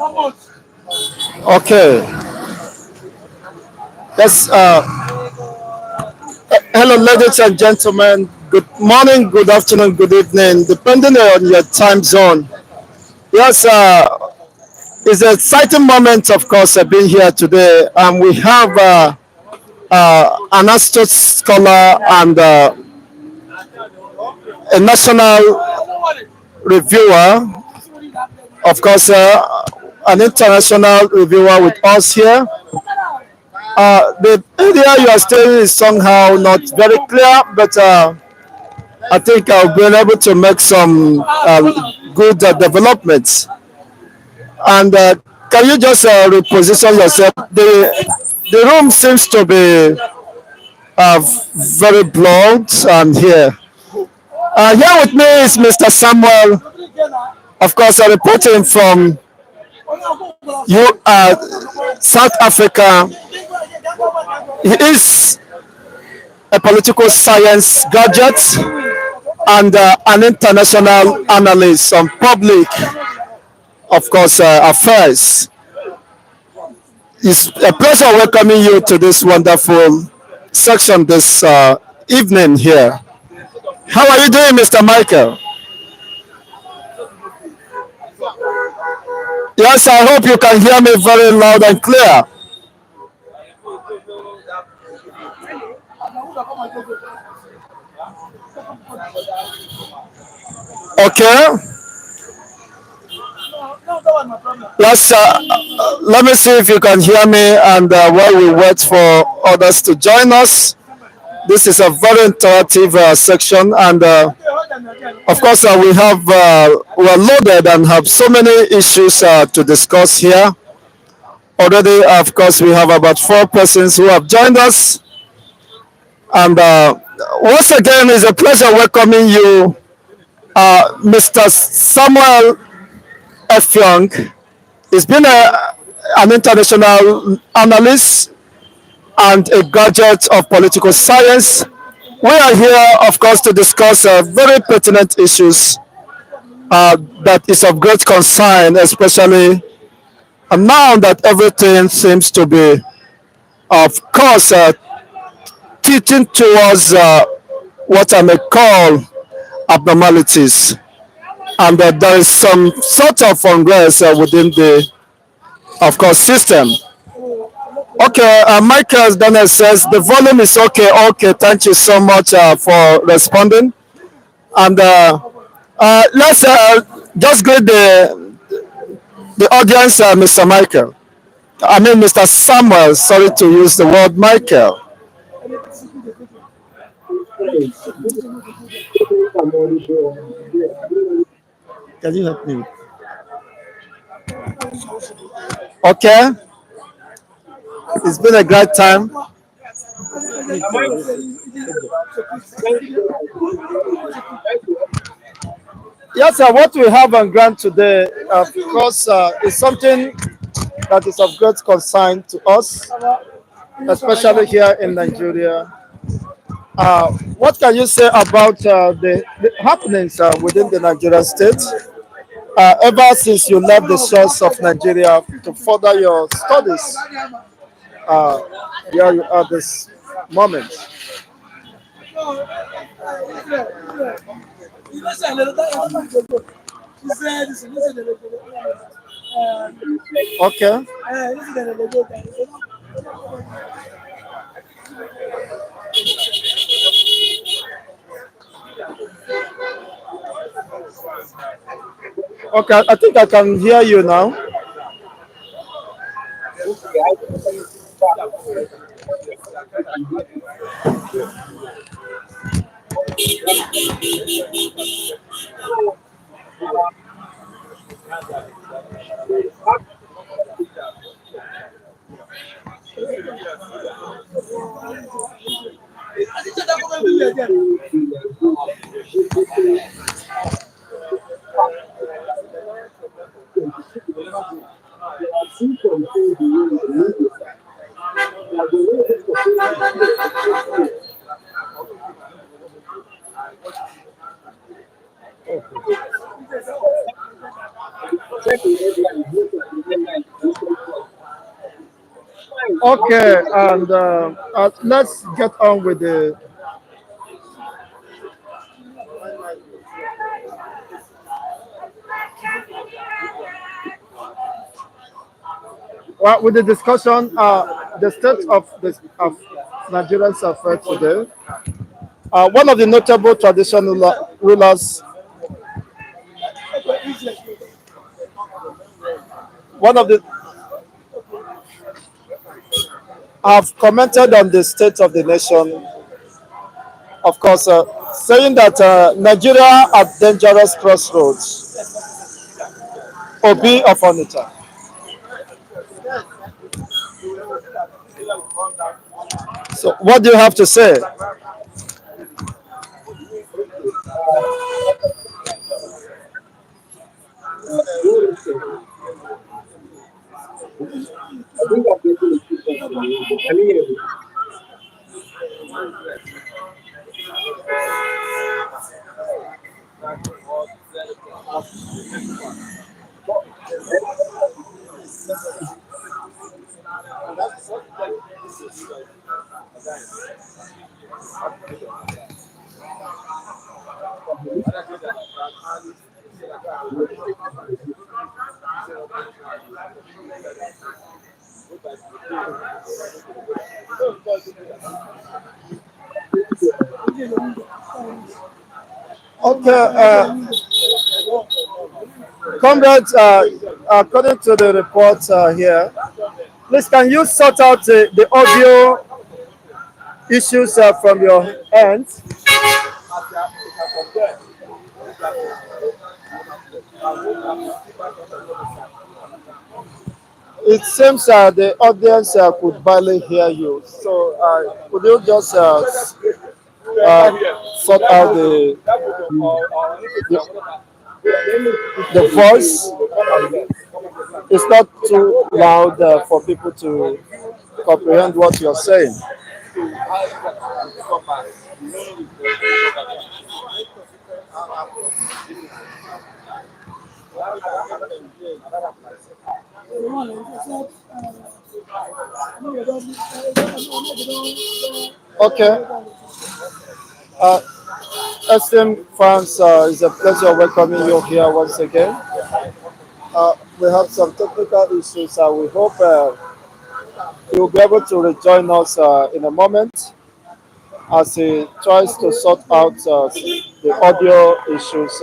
Okay. Yes. Hello, ladies and gentlemen. Good morning, good afternoon, good evening, depending on your time zone. Yes. It's an exciting moment, of course, being here today. We have an astute scholar and a national reviewer, of course, an international reviewer with us here. The area you are staying is somehow not very clear, but I think I've been able to make some good developments. And can you just reposition yourself? The room seems to be very blurred. And here with me is Mr. Samuel, of course, reporting from South Africa. He is a political science graduate and an international analyst on public, of course, affairs. It's a pleasure welcoming you to this wonderful section this evening here. How are you doing, Mr. Michael? Yes, I hope you can hear me very loud and clear. Okay. Let me see if you can hear me, and while we wait for others to join us, this is a very interactive section, and of course we're loaded and have so many issues to discuss here. Already, of course, we have about 4 persons who have joined us, and once again, it's a pleasure welcoming you, Mr. Samuel F. Young. He's been an international analyst and a graduate of political science. We are here, of course, to discuss very pertinent issues that is of great concern, especially now that everything seems to be, of course, teaching towards what I may call abnormalities. And there is some sort of unrest within the, of course, system. Okay, Michael Daniel says the volume is okay. Okay, thank you so much for responding. And let's just greet the audience, Mr. Michael. I mean, Mr. Samuel. Sorry to use the word Michael. Can you help me? Okay, it's been a great time. Yes, sir, what we have on ground today, of course, is something that is of great concern to us, especially here in Nigeria. What can you say about the happenings within the Nigerian state ever since you left the shores of Nigeria to further your studies uh, here you are this moment? Okay. Okay, I think I can hear you now. Okay, and let's get on with the discussion. The state of Nigerians affairs today. One of the notable traditional rulers, one of the have commented on the state of the nation. Of course, saying that Nigeria at dangerous crossroads. Obi of Onitsha. So, what do you have to say? Okay, comrades, according to the report here, please can you sort out the audio issues from your end? It seems the audience could barely hear you. So could you just sort out the, the voice? It's not too loud for people to comprehend what you're saying. Okay. Uh, esteemed fans, it's a pleasure welcoming you here once again. We have some technical issues. We hope you'll be able to rejoin us in a moment as he tries to sort out the audio issues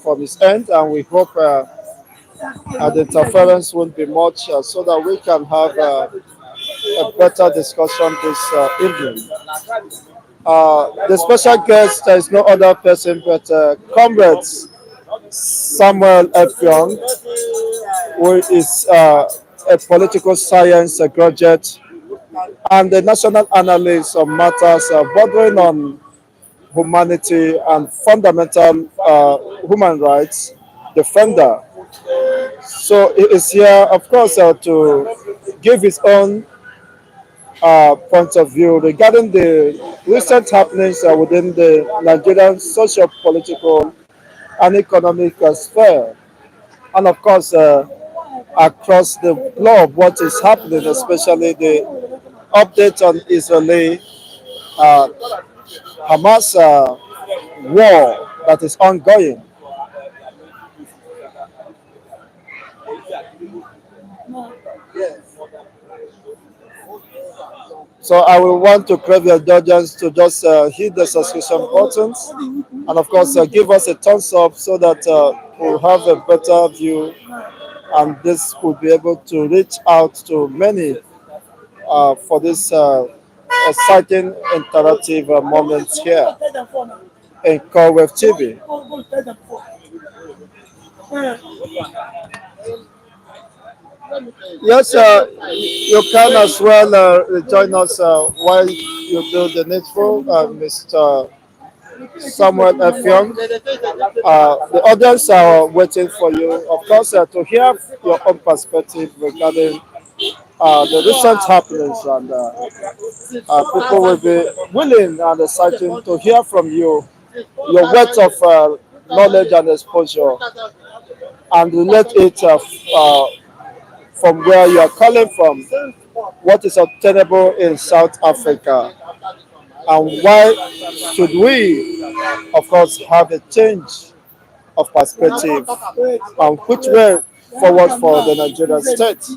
from his end, and we hope the interference won't be much so that we can have a better discussion this evening. The special guest is no other person but comrades Samuel F. Young, who is a political science graduate and a national analyst on matters bordering on humanity and fundamental human rights defender. So he is here, of course, to give his own point of view regarding the recent happenings within the Nigerian social, political, and economic sphere. And of course, across the globe, what is happening, especially the update on Israeli uh, Hamas war that is ongoing. So I will want to crave your indulgence to just hit the subscription buttons and of course give us a thumbs up so that we'll have a better view and this will be able to reach out to many for this exciting interactive moments here in Corwave TV. Yes, you can as well join us while you do the needful, Mr. Samuel F. Young. The audience are waiting for you, of course, to hear your own perspective regarding the recent happenings, and people will be willing and excited to hear from you your words of knowledge and exposure, and relate it from where you are calling from. what is obtainable in South Africa, and why should we, of course, have a change of perspective and which way forward for the Nigerian state.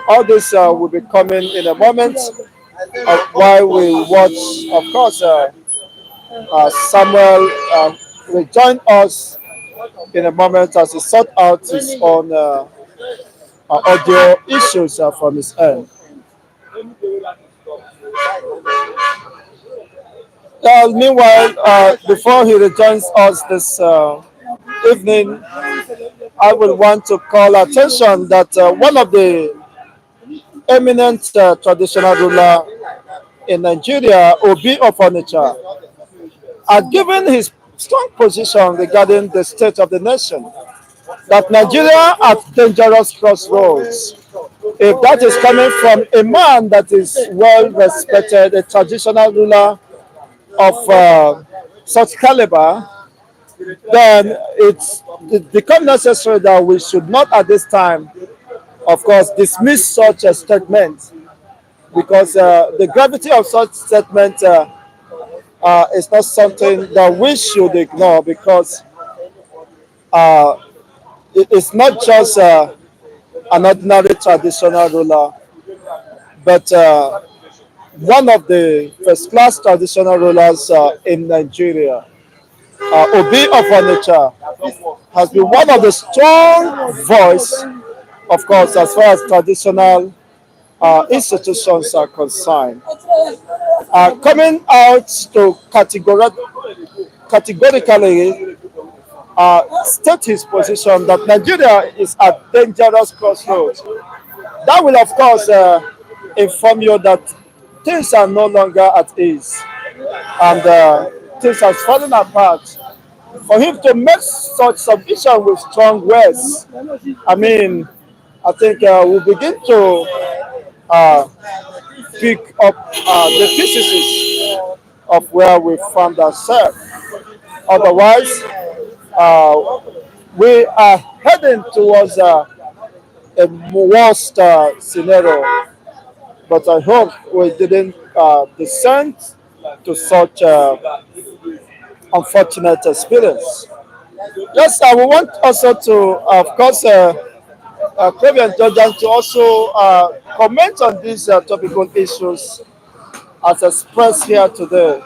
All this will be coming in a moment while we watch, of course, Samuel will join us in a moment as he sort out his own audio issues from his end. Meanwhile, before he rejoins us this evening, I would want to call attention that one of the eminent traditional ruler in Nigeria, Obi of Onitsha, had given his strong position regarding the state of the nation, that Nigeria at dangerous crossroads. If that is coming from a man that is well respected, a traditional ruler of such caliber, then it becomes necessary that we should not at this time, of course, dismiss such a statement, because the gravity of such statement is not something that we should ignore, because uh, it's not just an ordinary traditional ruler, but one of the first class traditional rulers in Nigeria. Obi of Onitsha has been one of the strong voice, of course, as far as traditional institutions are concerned. Coming out to categorically state his position that Nigeria is at dangerous crossroads. That will, of course, inform you that things are no longer at ease, and things have fallen apart. For him to make such submission with strong words, I mean, I think we'll begin to uh, pick up the pieces of where we found ourselves. Otherwise, uh, we are heading towards a worst scenario. But I hope we didn't descend to such unfortunate experience. Yes, we want also to, of course, Kobe and Jordan to also comment on these topical issues as expressed here today.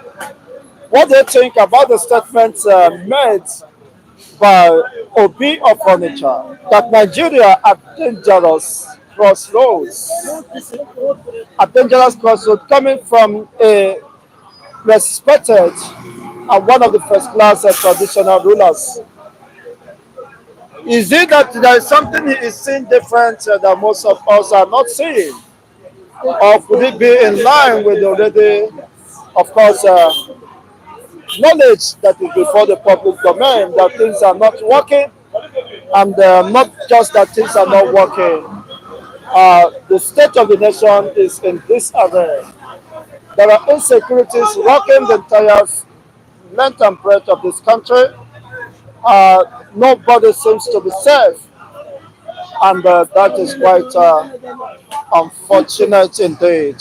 What do you think about the statements made by Obi of Onitsha that Nigeria at dangerous crossroads coming from a respected and one of the first class traditional rulers? Is it that there is something he is seeing different that most of us are not seeing? Or could it be in line with the already, of course, knowledge that is before the public domain that things are not working, and not just that things are not working, the state of the nation is in disarray. There are insecurities rocking the entire length and breadth of this country. Nobody seems to be safe, and that is quite unfortunate indeed.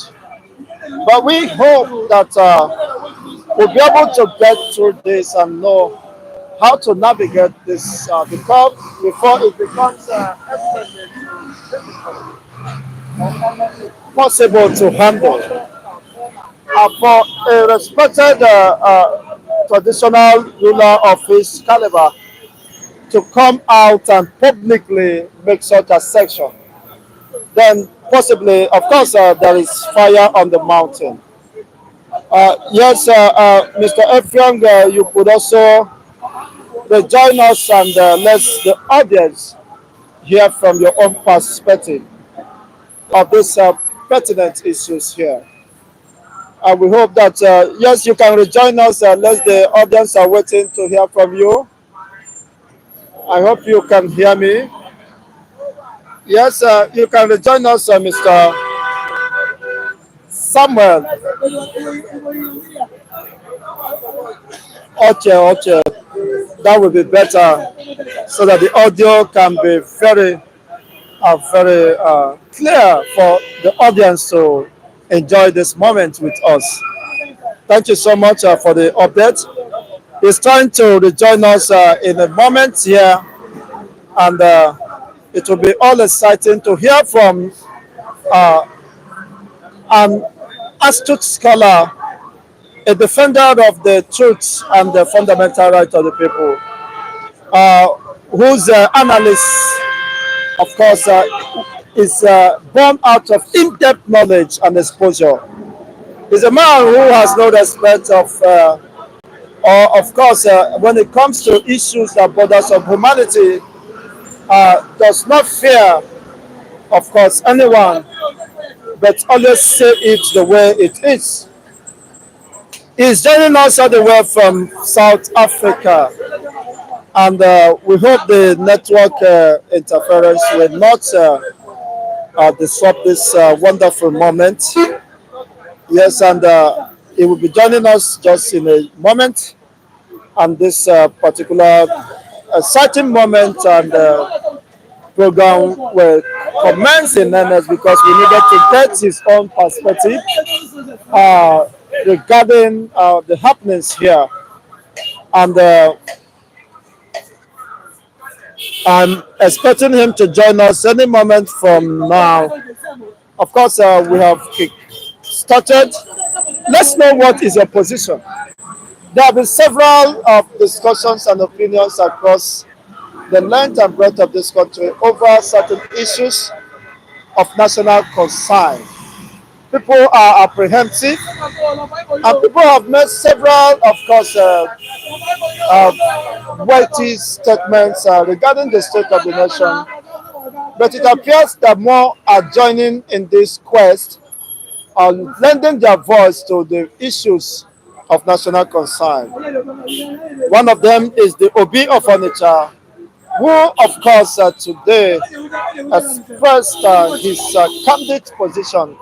But we hope that we'll be able to get through this and know how to navigate this because before it becomes possible to handle. For a respected traditional ruler of his caliber to come out and publicly make such a section, then possibly, of course, there is fire on the mountain. Yes, Mr. Ephraim, you could also join us and let the audience hear from your own perspective of these pertinent issues here. And we hope that, yes, you can rejoin us unless the audience are waiting to hear from you. I hope you can hear me. Yes, you can rejoin us, Mr. Samuel. Okay, that would be better so that the audio can be very are very clear for the audience to enjoy this moment with us. Thank you so much for the update. He's trying to rejoin us in a moment here, and it will be all exciting to hear from uh, an astute scholar, a defender of the truth and the fundamental rights of the people, uh, whose analysis, of course, is born out of in-depth knowledge and exposure. He's a man who has no respect or of course, when it comes to issues that borders of humanity, does not fear, of course, anyone, but always say it the way it is. He's joining us all the way from South Africa, and we hope the network interference will not disrupt this wonderful moment. Yes, and he will be joining us just in a moment, and this particular exciting moment and program will commence in earnest because we needed to get his own perspective uh, regarding the happenings here. And I'm expecting him to join us any moment from now. Of course, we have started. Let's know what is your position. There have been several discussions and opinions across the length and breadth of this country over certain issues of national concern. People are apprehensive, and people have made several, of course, weighty statements regarding the state of the nation. But it appears that more are joining in this quest on lending their voice to the issues of national concern. One of them is the Obi of Onitsha, who, of course, today expressed his candid position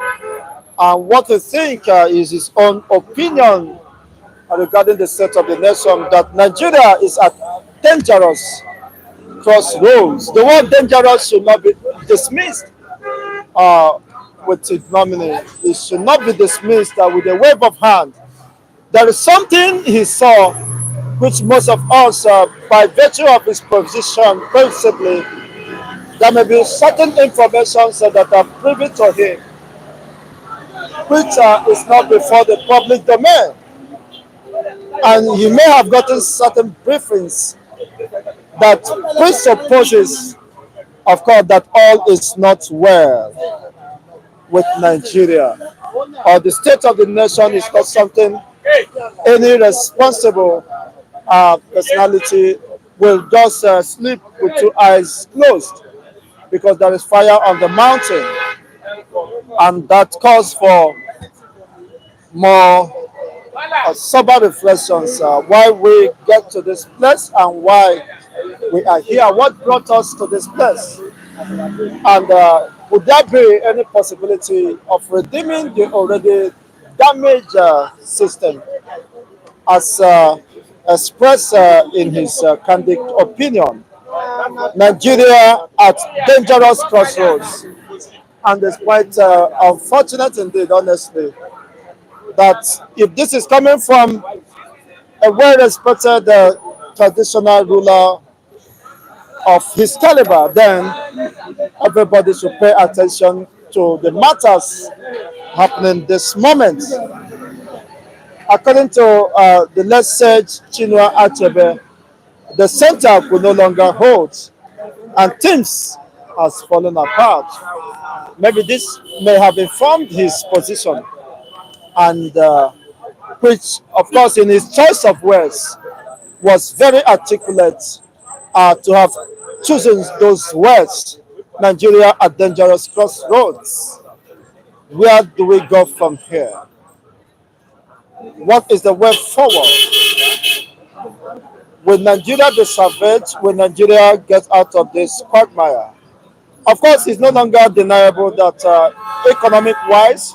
and what he think is his own opinion regarding the state of the nation, that Nigeria is at dangerous crossroads. The word dangerous should not be dismissed uh, with ignominy. It should not be dismissed with a wave of hand. There is something he saw which most of us, by virtue of his position, principally, there may be certain information that are privy to him, which is not before the public domain. And he may have gotten certain briefings that presupposes, of course, that all is not well with Nigeria, or the state of the nation is not something any responsible personality will just sleep with two eyes closed, because there is fire on the mountain, and that calls for more sober reflections why we get to this place and why we are here, what brought us to this place, and would there be any possibility of redeeming the already damaged system, as expressed in his candid opinion. Nigeria at dangerous crossroads, and it's quite unfortunate indeed, honestly, that if this is coming from a well-respected traditional ruler of his caliber, then everybody should pay attention to the matters happening this moment. According to the late sage Chinua Achebe, the center could no longer hold, and things has fallen apart. Maybe this may have informed his position, and which, of course, in his choice of words, was very articulate to have chosen those words. Nigeria at dangerous crossroads. Where do we go from here? What is the way forward? Will Nigeria be savaged? Will Nigeria get out of this quagmire? Of course, it's no longer deniable that economic-wise,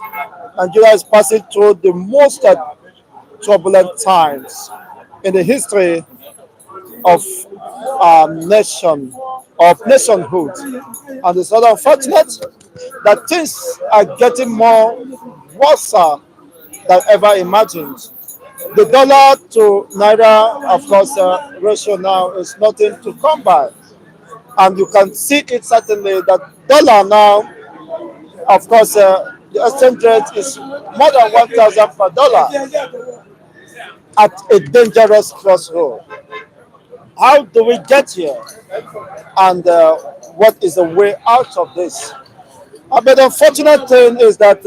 Nigeria is passing through the most turbulent times in the history of nation of nationhood. And it's not unfortunate that things are getting more worse than ever imagined. The dollar to naira, of course, ratio now is nothing to come by. And you can see it certainly that dollar now, of course, the exchange rate is more than 1,000 per dollar at a dangerous crossroad. How do we get here? And what is the way out of this? But the unfortunate thing is that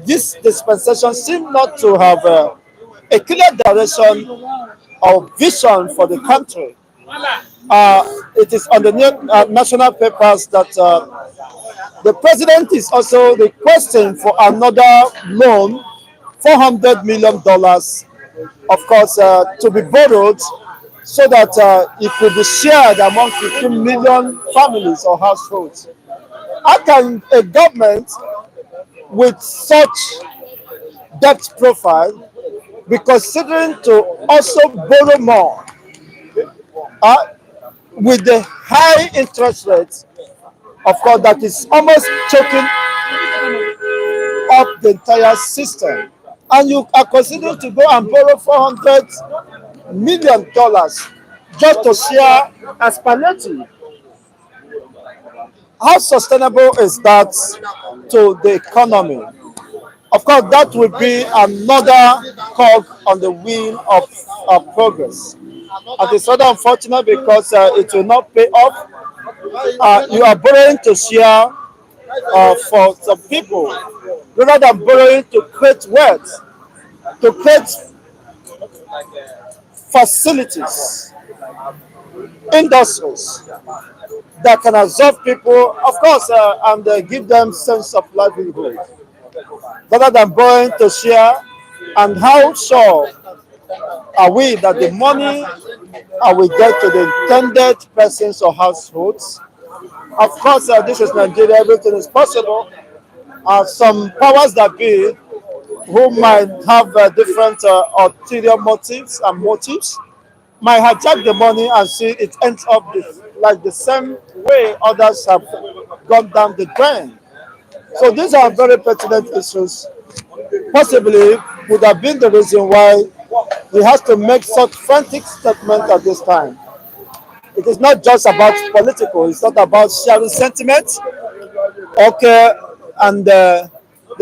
this dispensation seems not to have a clear direction or vision for the country. It is on the national papers that the president is also requesting for another loan, $400 million, of course, to be borrowed so that it could be shared among 15 million families or households. How can a government with such debt profile be considering to also borrow more uh, with the high interest rates, of course, that is almost choking up the entire system? And you are considering to go and borrow $400 million just to share as palliative. How sustainable is that to the economy? Of course, that would be another cog on the wheel of progress. And it's rather unfortunate because it will not pay off. You are borrowing to share for some people rather than borrowing to create wealth, to create facilities, industries that can absorb people, of course, and give them sense of livelihood, rather than borrowing to share. And how sure are we that the money will get to the intended persons or households? Of course, this is Nigeria, everything is possible. Some powers that be who might have different ulterior motives and motives might hijack the money and see it ends up like the same way others have gone down the drain. So these are very pertinent issues. Possibly would have been the reason why he has to make such frantic statement at this time. It is not just about political, it's not about sharing sentiment. Okay, and the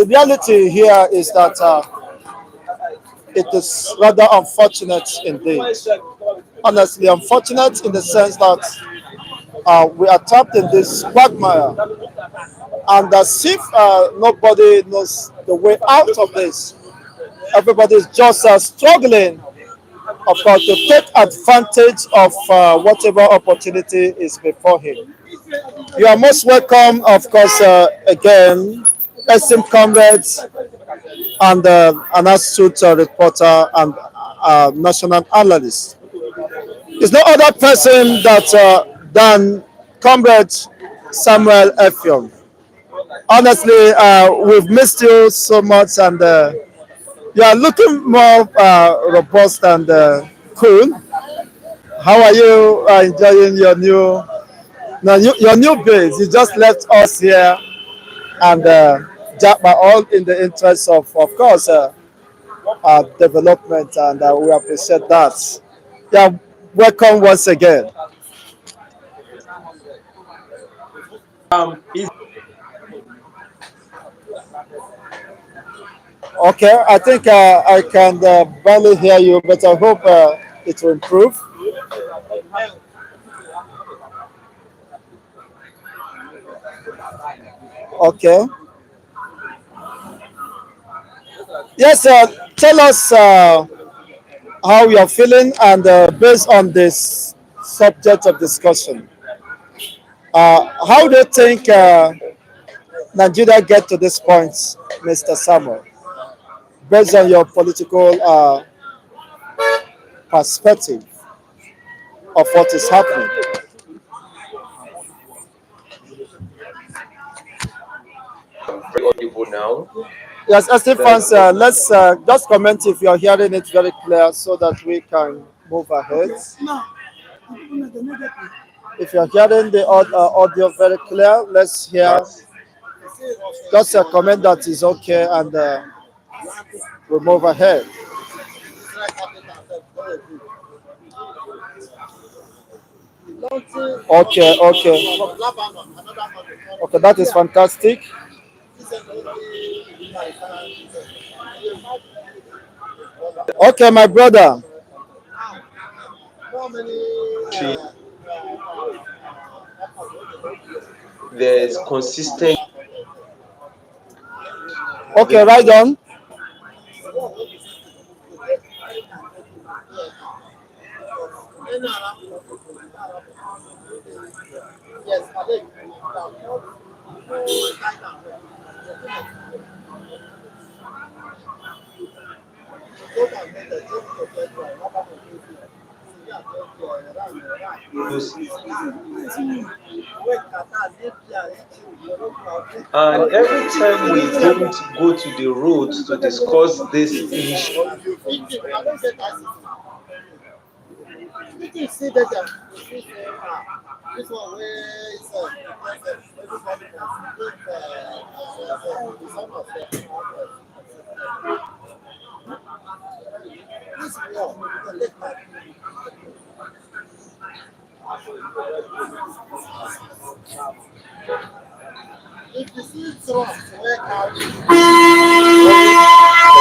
reality here is that it is rather unfortunate indeed. Honestly, unfortunate in the sense that we are trapped in this quagmire, and as if nobody knows the way out of this. Everybody is just struggling, of course, to take advantage of whatever opportunity is before him. You are most welcome, of course, again, esteemed comrades and an astute reporter and national analyst. There's no other person than Comrade Samuel Effiong. Honestly, we've missed you so much, and you are looking more robust and cool. How are you enjoying your your new base? You just left us here, and all in the interest of course, development, and we appreciate that. Yeah, welcome once again. Is Okay, I think I can barely hear you, but I hope it will improve. Okay. Yes, tell us how you're feeling, and based on this subject of discussion, how do you think Nigeria get to this point, Mr. Samuel, based on your political perspective of what is happening? very audible now. Yes, Steve fans, let's just comment if you're hearing it very clear so that we can move ahead. If you're hearing the audio very clear, let's hear. Just a comment that is okay, and we'll move ahead. Okay, okay. Okay, that is fantastic. Okay, my brother. There's consistent. Okay, right on. And every time we don't go to the roads to discuss this issue,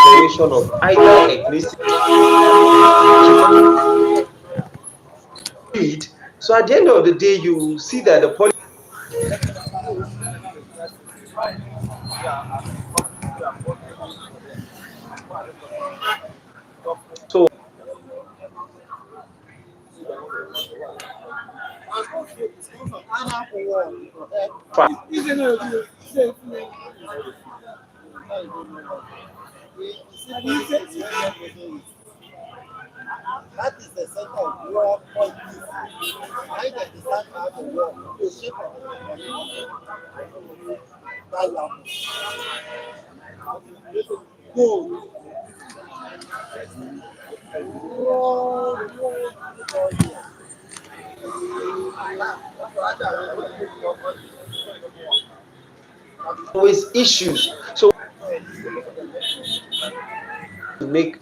federation of either ethnicity. So at the end of the day, you see that the policy. So far, always issues. So to make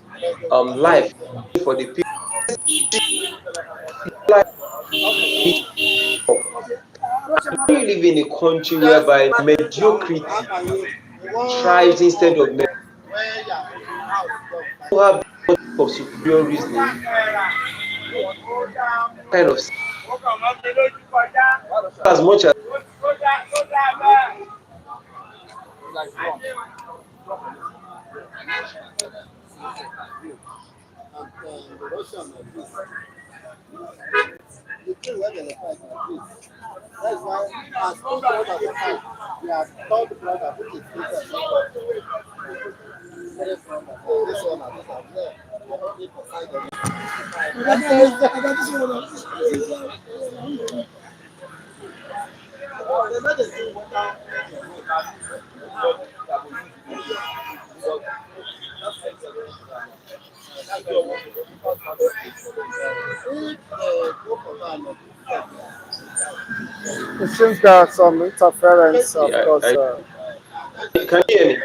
life for the people, like when you live in a country whereby mediocrity thrives instead of you have of superior reasoning, kind of as much as It seems there are some interference, of yeah. course. Can you hear me?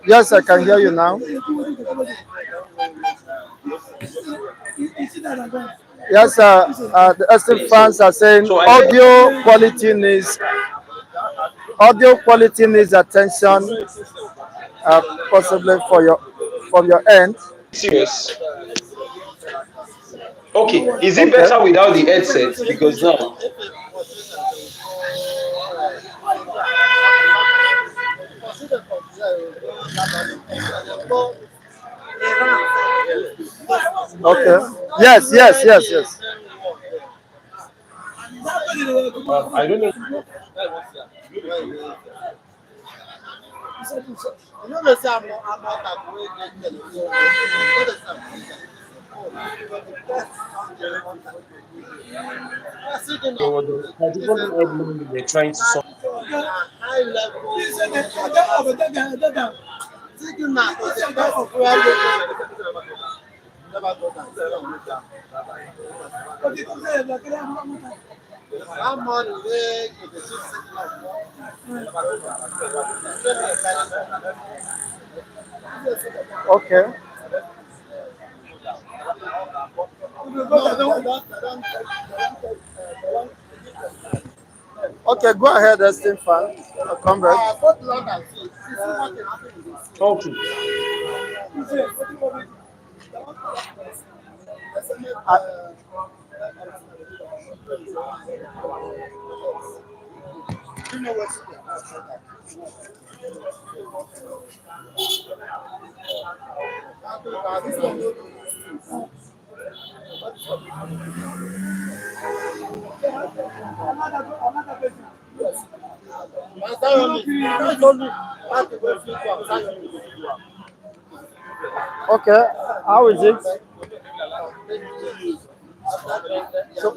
Yes, I can hear you now. Yes, the Eastern So fans are saying so I said audio quality needs attention, possibly for your from your end. serious. Okay, is it Okay. better without the headset? Because now Okay. Yes, yes, yes, yes. I don't know. there was a particular headline they were trying to solve. Okay. Okay, go ahead, Esteem fan. Comrade. Okay. Okay, how is it? So,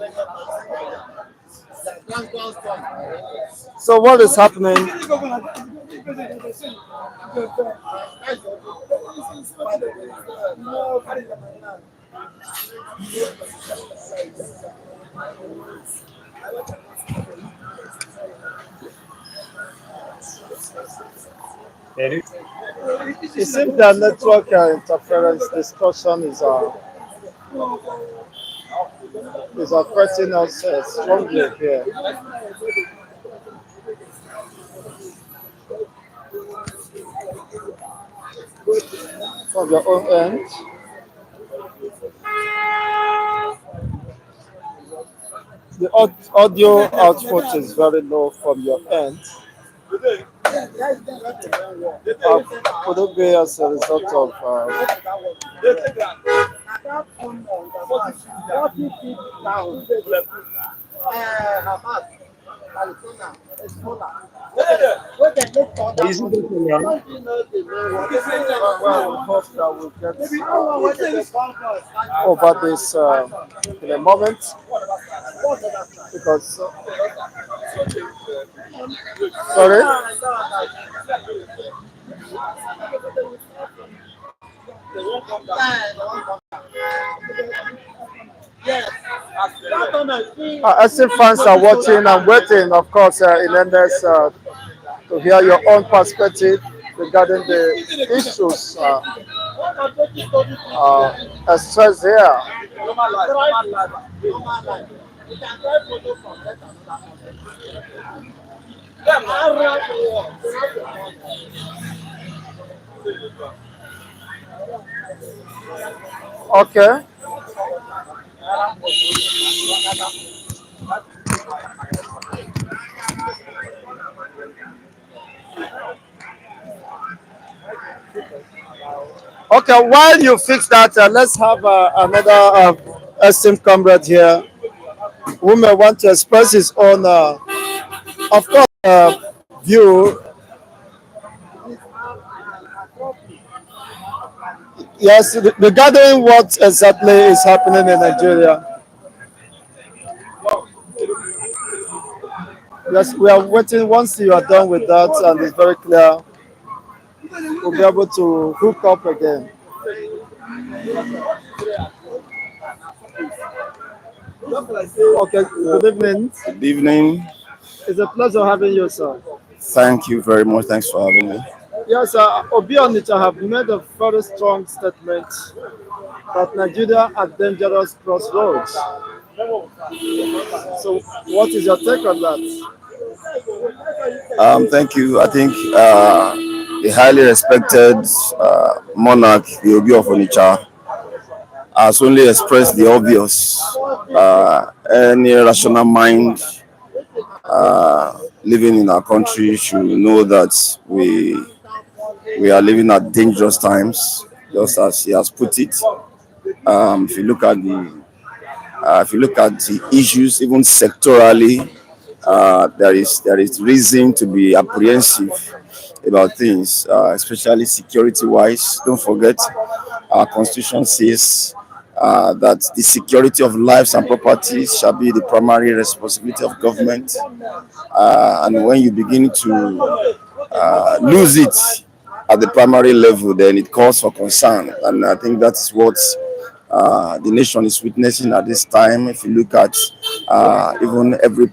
so what is happening? It seems that network interference discussion is affecting us strongly here from your own end. The audio output is very low from your end. Could it be as a result of Is it better now? well, we hope that we'll get over this in a moment because sorry. Still fans are watching and waiting, of course, in endless to hear your own perspective regarding the issues expressed here. Okay. Okay, while you fix that, let's have another esteemed comrade here who may want to express his own, of course, view. Yes, regarding what exactly is happening in Nigeria. Yes, we are waiting. Once you are done with that and it's very clear, we'll be able to hook up again. Okay, good evening. Good evening. It's a pleasure having you, sir. Thank you very much. Thanks for having me. Yes, Obi of Onitsha have made a very strong statement that Nigeria at dangerous crossroads. So, what is your take on that? Thank you. I think the highly respected monarch, the Obi of Onitsha, has only expressed the obvious. Any rational mind living in our country should know that we are living at dangerous times, just as he has put it. If you look at the issues, even sectorally, there is reason to be apprehensive about things, especially security wise. Don't forget, our constitution says that the security of lives and properties shall be the primary responsibility of government. And when you begin to lose it at the primary level, then it calls for concern. And I think that's what the nation is witnessing at this time. If you look at even every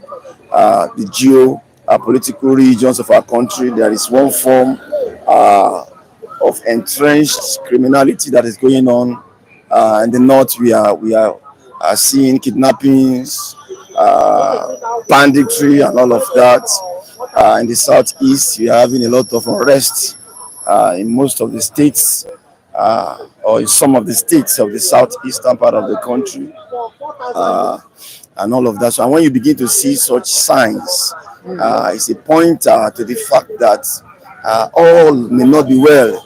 the geo political regions of our country, there is one form of entrenched criminality that is going on. In the north, we are seeing kidnappings, banditry, and all of that. In the southeast, we are having a lot of unrest in most of the states, or in some of the states of the southeastern part of the country, and all of that. So, and when you begin to see such signs, it's a pointer to the fact that all may not be well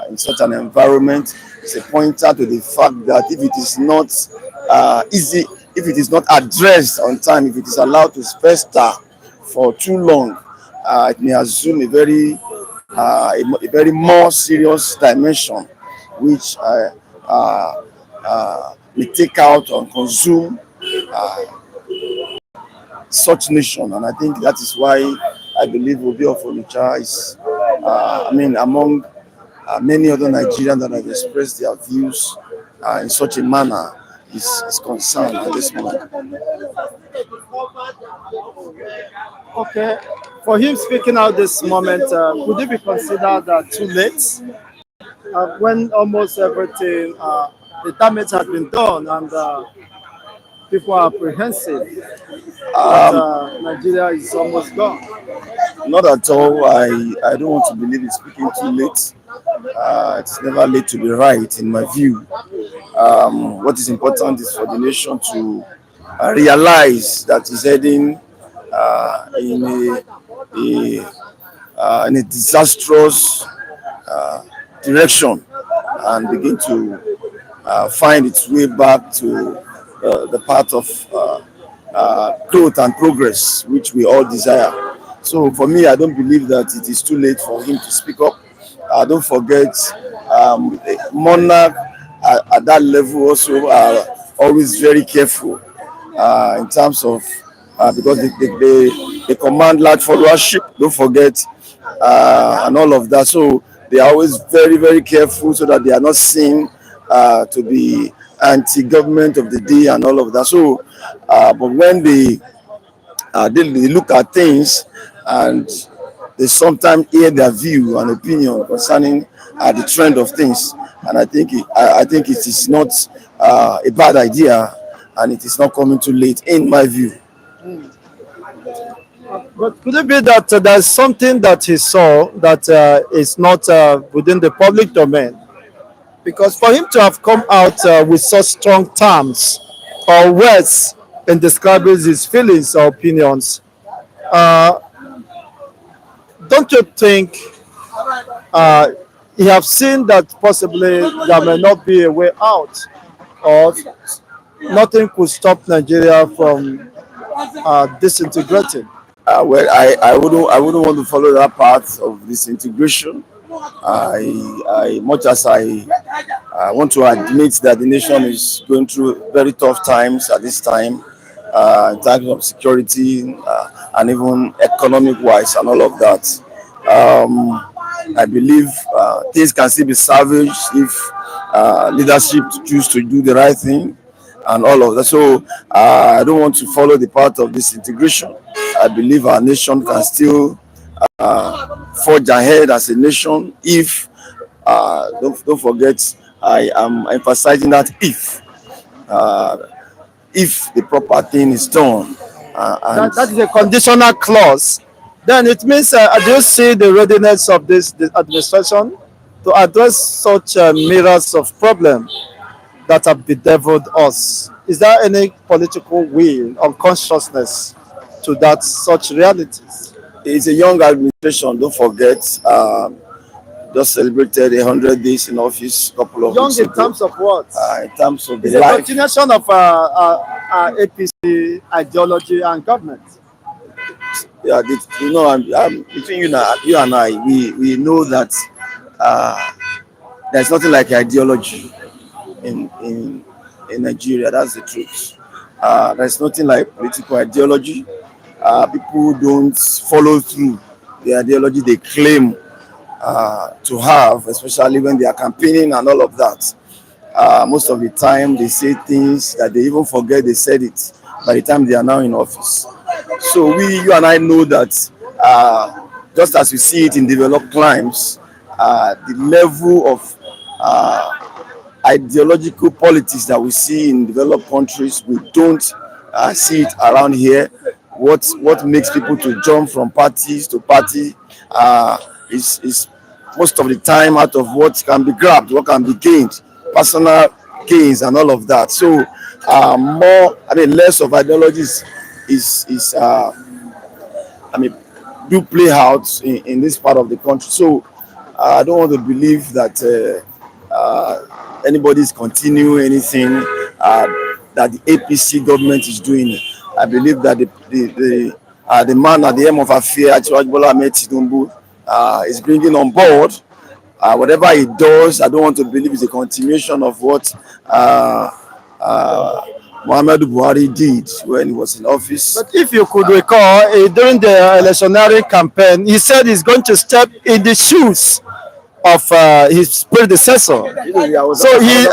in such an environment. It's a pointer to the fact that if it is not easy, if it is not addressed on time, if it is allowed to fester for too long, it may assume a very more serious dimension, which may take out or consume such nation. And I think that is why I believe Obi of Onitsha is, among many other Nigerians that have expressed their views in such a manner, is concerned at this moment. Okay. For him speaking out this moment, could it be considered too late when almost everything, the damage has been done and people are apprehensive that Nigeria is almost gone? Not at all. I don't want to believe it's speaking too late. It's never late to be right, in my view. What is important is for the nation to realize that it's heading in a disastrous direction, and begin to find its way back to the path of growth and progress, which we all desire. So for me, I don't believe that it is too late for him to speak up. Don't forget, monarch at that level also are always very careful in terms of because they command large followership. Don't forget, and all of that. So they are always very, very careful so that they are not seen to be anti-government of the day and all of that. So, but when they look at things and they sometimes hear their view and opinion concerning the trend of things, and I think it is not a bad idea, and it is not coming too late, in my view. But could it be that there's something that he saw that is not within the public domain? Because for him to have come out with such strong terms or words in describing his feelings or opinions, uh, don't you think uh, you have seen that possibly there may not be a way out, or nothing could stop Nigeria from disintegrating? Well, I wouldn't want to follow that path of disintegration. I much as I want to admit that the nation is going through very tough times at this time, in terms of security and even economic wise and all of that. I believe things can still be salvaged if leadership choose to do the right thing and all of that. So I don't want to follow the path of disintegration. I believe our nation can still forge ahead as a nation if don't forget, I am emphasizing that if the proper thing is done, and That is a conditional clause. Then it means, do you see the readiness of this administration to address such myriads of problems that have bedeviled us? Is there any political will or consciousness to that such realities? it's a young administration. Don't forget, just celebrated 100 days in office a couple of Young weeks in ago. terms of what? In terms of the It's a life, continuation of APC ideology and government. yeah, between you and I, we know that there's nothing like ideology in in Nigeria. That's the truth. There's nothing like political ideology. People don't follow through the ideology they claim to have, especially when they are campaigning and all of that. Most of the time, they say things that they even forget they said it by the time they are now in office. So you and I know that just as we see it in developed climes, the level of ideological politics that we see in developed countries, we don't see it around here. What makes people to jump from parties to party is most of the time out of what can be grabbed, what can be gained, personal gains and all of that. So less of ideologies is I mean, do play out in this part of the country. So I don't want to believe that anybody is continuing anything that the APC government is doing. I believe that the man at the helm of affair, Achiraj Bola Ahmed Tinubu, is bringing on board whatever he does. I don't want to believe it's a continuation of what Muhammadu Buhari did when he was in office. But if you could recall, during the electionary campaign, he said he's going to step in the shoes of his predecessor. So he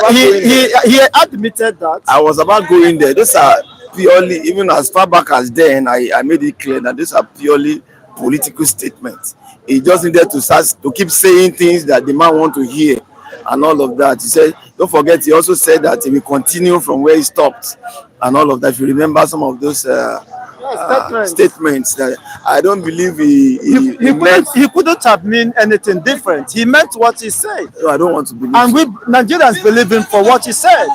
admitted that. I was about going there. These are purely, even as far back as then, I made it clear that these are purely political statements. He just needed to start to keep saying things that the man want to hear and all of that. He said, don't forget, he also said that he will continue from where he stopped and all of that. If you remember some of those statements that I don't believe he couldn't have meant anything different. He meant what he said. No, I don't want to believe. And we Nigerians believe him for what he said.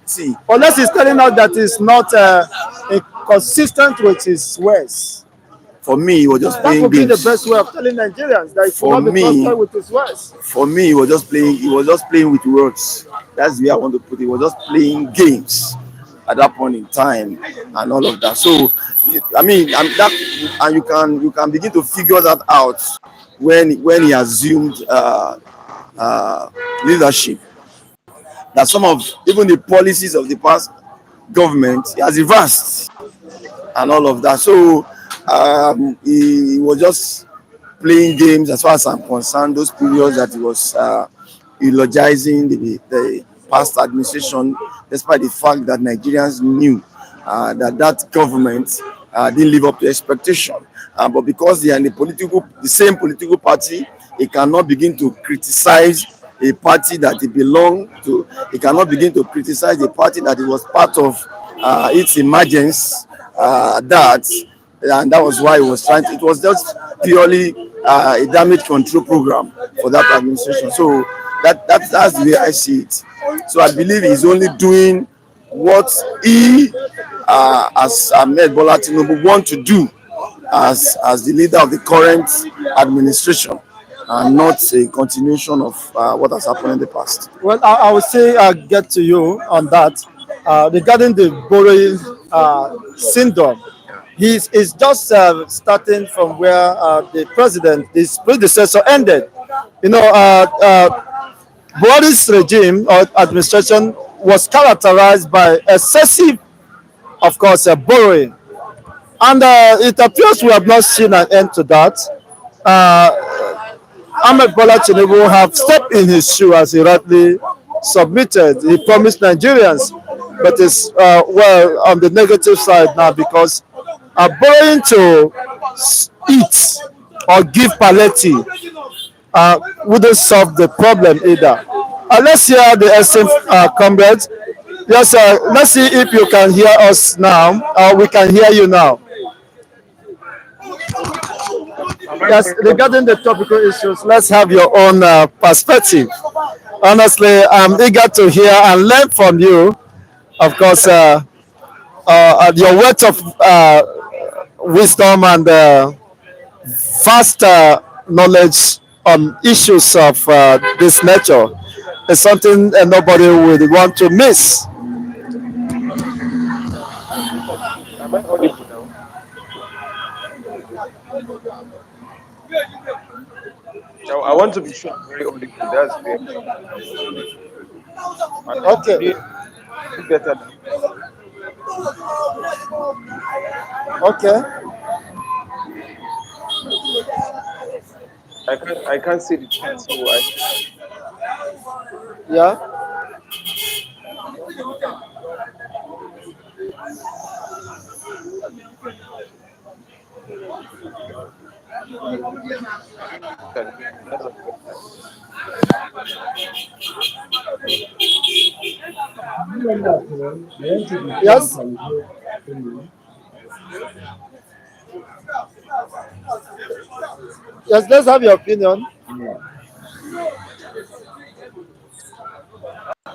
See, unless he's telling us that it's not consistent with his words. For me, he was just playing games. That would be the best way of telling Nigerians that he will not be consistent with his words. For me, he was just playing. He was just playing with words. That's the way I want to put it. He was just playing games at that point in time and all of that. So, and you can begin to figure that out when he assumed leadership. That some of even the policies of the past government he has reversed and all of that. So he was just playing games as far as I'm concerned. Those periods that he was eulogizing the past administration, despite the fact that Nigerians knew that government didn't live up to expectation. But because they are in the same political party, he cannot begin to criticize a party that he belonged to. He cannot begin to criticize a party that he was part of its emergence. And that was why he was trying to, it was just purely a damage control program for that administration. So that's the way I see it. So I believe he's only doing what he, as Ahmed Bola Tinubu, want to do as the leader of the current administration, and not a continuation of what has happened in the past. Well, I would say I'll get to you on that. Regarding the borrowing syndrome, he's just starting from where his predecessor ended. Buhari's regime or administration was characterized by excessive, of course, borrowing. And it appears we have not seen an end to that. Ahmed Bola Tinubu have stepped in his shoe as he rightly submitted. He promised Nigerians, but it's on the negative side now because borrowing to eat or give palliative wouldn't solve the problem either. Let's hear the esteemed comrades. Yes, let's see if you can hear us now. We can hear you now. Yes, regarding the topical issues, let's have your own perspective. Honestly, I'm eager to hear and learn from you. Of course, your words of wisdom and vast knowledge on issues of this nature is something nobody would want to miss. Am I audible now? So I want to be sure I'm very audible. That's very Okay. better than Okay. I can't see the chat, so I Yeah. can hear me. That's what I want to be sure you Yes. can hear me. Yes. Let's have your opinion. Yeah.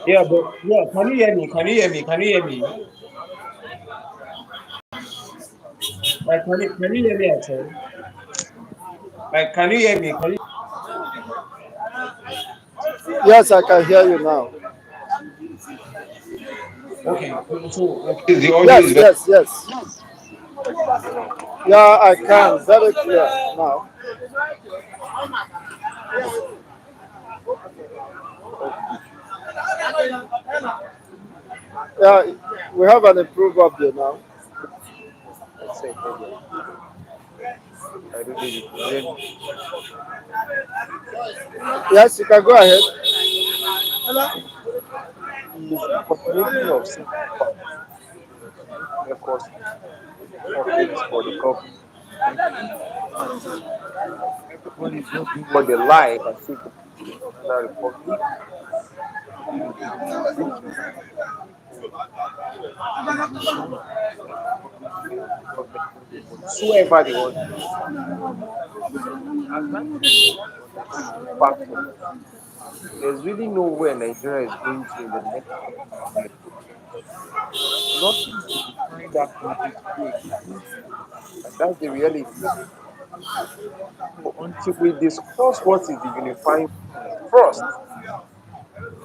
Yeah, but yeah, can you hear me? Can you hear me? Can you hear me? Like, can you hear me at all? Like, can you hear me? Can you? Yes, I can hear you now. Okay, so okay, the audio Yes. is very. Yes. Yes. Yeah, I can. Very clear now. Yeah, we have an improved update now. I said earlier. I don't know if you can hear me. Yes, you can go ahead. Is the possibility of seeing records updates for the government. Everybody is just doing what they like and say banana republic, government can do whatsoever they want. As that on this factor, there's really nowhere Nigeria is going to in the next couple of years. Nothing will define that country to be again, and that's the reality. So until we discuss what is the unifying point first,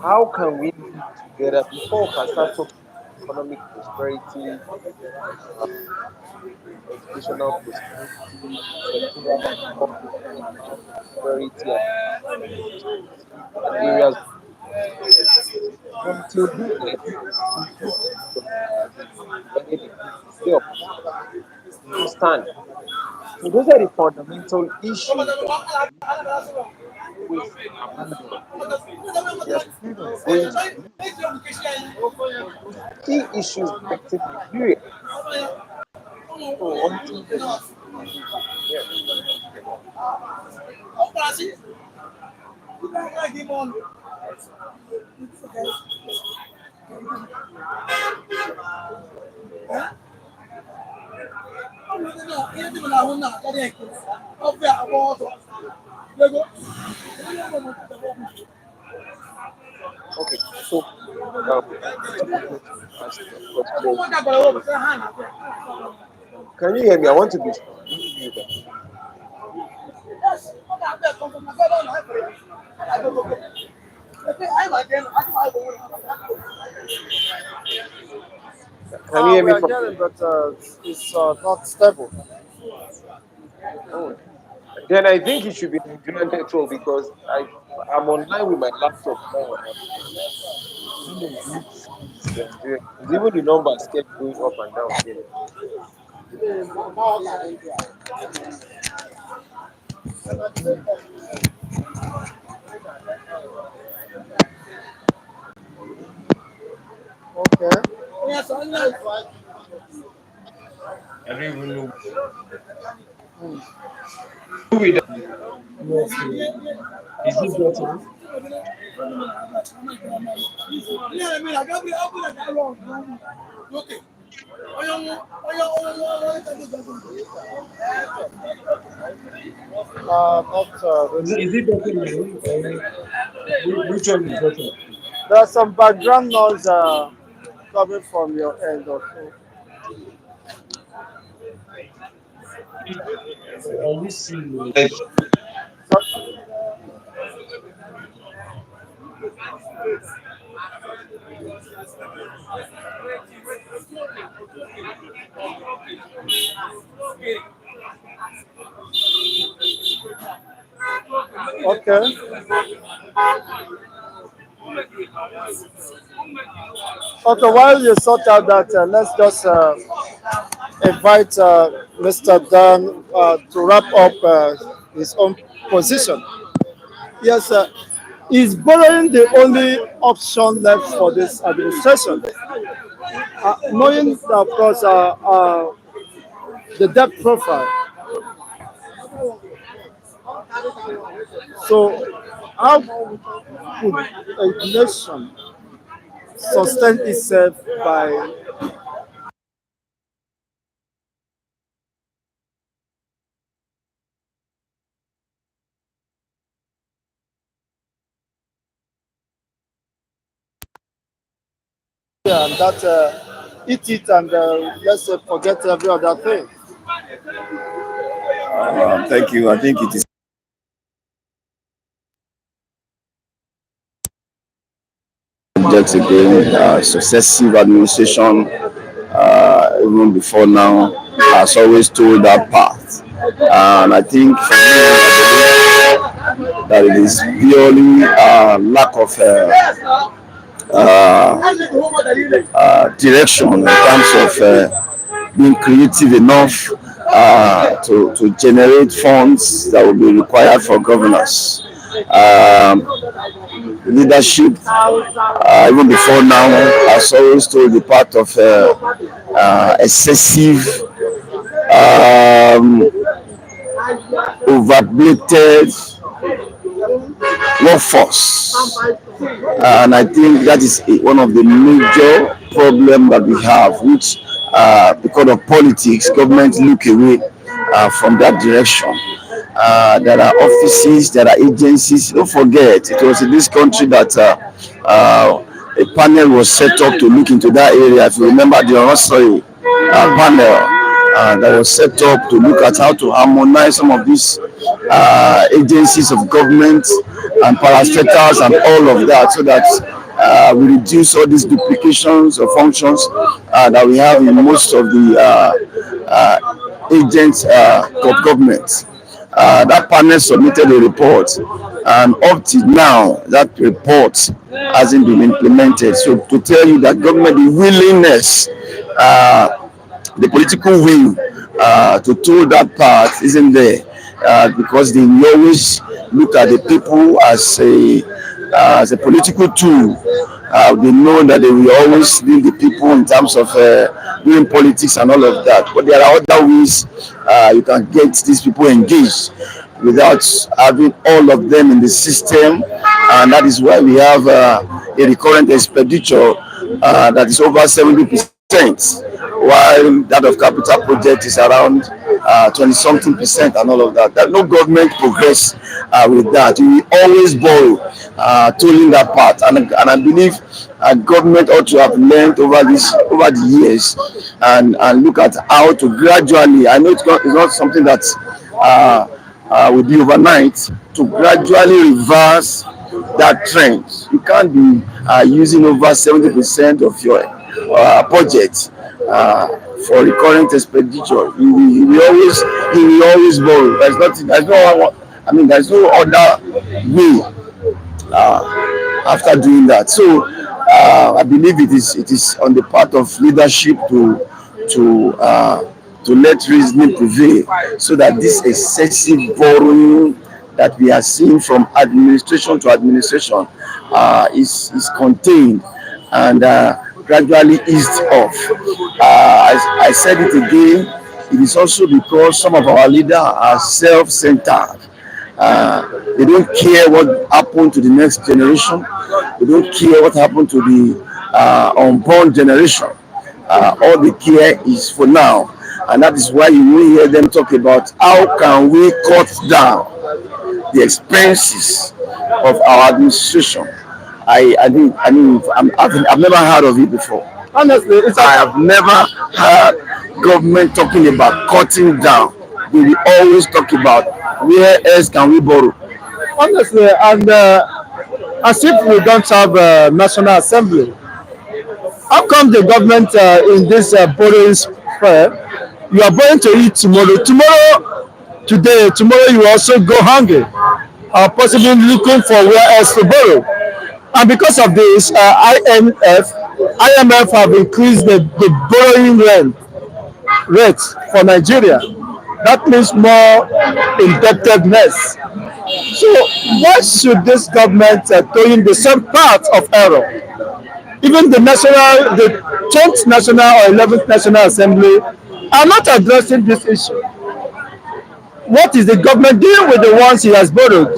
how can we live together before we can start talking economic prosperity, uh, educational prosperity, sectoral prosperity, and areas. Until then, I think we need to divided against itself. You understand? So those are the fundamental issues that always abandon. We are still going to lose because those key issues affecting Nigeria. So until then, yeah. Okay. So I just wanted to ask you, of course, can you hear me? I want to be sure. I don't know if you can hear me. Can you hear We me are from? hearing, but it's not stable. Oh, then I think it should be Nigerian network because I'm online with my laptop now. And I don't know which is Nigeria. Because even the numbers kept going up and down here. Okay. I don't even know. Yes, is it better? Not really. Is it better now? Which one is better? There's some background noise coming from your end or so. Are you seeing? So- Okay. Okay, while you sort out that, let's just invite Mr. Dan to wrap up his own position. Yes, is borrowing the only option left for this administration? Knowing, of course, the debt profile. So, how could a nation sustain itself by and that eat it and let's say forget every other thing? Thank you. I think it is subject again. Successive administration, even before now, has always told that path. And I think for me, I believe that it is purely lack of direction in terms of being creative enough to generate funds that will be required for governance. Um, Leadership, even before now, has always told the part of excessive, um, overblated workforce. And I think that is one of the major problems that we have, which because of politics, government look away from that direction. There are offices, there are agencies. Don't forget, it was in this country that a panel was set up to look into that area. If you remember the Rosary panel that was set up to look at how to harmonize some of these agencies of government and parastatals and all of that, so that we reduce all these duplications of functions that we have in most of the agents of government. That panel submitted a report, and up to now, that report hasn't been implemented. So to tell you that government, the willingness, the political will to tow that path isn't there, because they always look at the people as a political tool. They know that they will always lead the people in terms of doing politics and all of that. But there are other ways you can get these people engaged without having all of them in the system, and that is why we have a recurrent expenditure that is over 70%, while that of capital project is around 20 something percent and all of that. That no government progress with that. We always borrow, tolling that part, and I believe government ought to have learned over the years, and look at how to gradually. I know it's not something that will be overnight, to gradually reverse that trend. You can't be using over 70% of your budget for recurrent expenditure. He will always borrow. There's nothing. There's no. I mean, there's no other way after doing that. So I believe it is on the part of leadership to let reasoning prevail, so that this excessive borrowing that we are seeing from administration to administration is contained and gradually eased off. I said it again. It is also because some of our leaders are self-centered. They don't care what happened to the next generation. They don't care what happened to the unborn generation. All they care is for now. And that is why you will hear them talk about how can we cut down the expenses of our administration. I've never heard of it before. Honestly, I have never heard government talking about cutting down. They will always talk about where else can we borrow. honestly, and as if we don't have a national assembly. How come the government in this borrowing sphere, you are going to eat tomorrow, today, tomorrow you also go hungry, possibly looking for where else to borrow. And because of this, IMF IMF have increased the borrowing rate for Nigeria. That means more indebtedness. So why should this government doing the same part of error? Even the 10th National or 11th National Assembly are not addressing this issue. What is the government doing with the ones he has borrowed?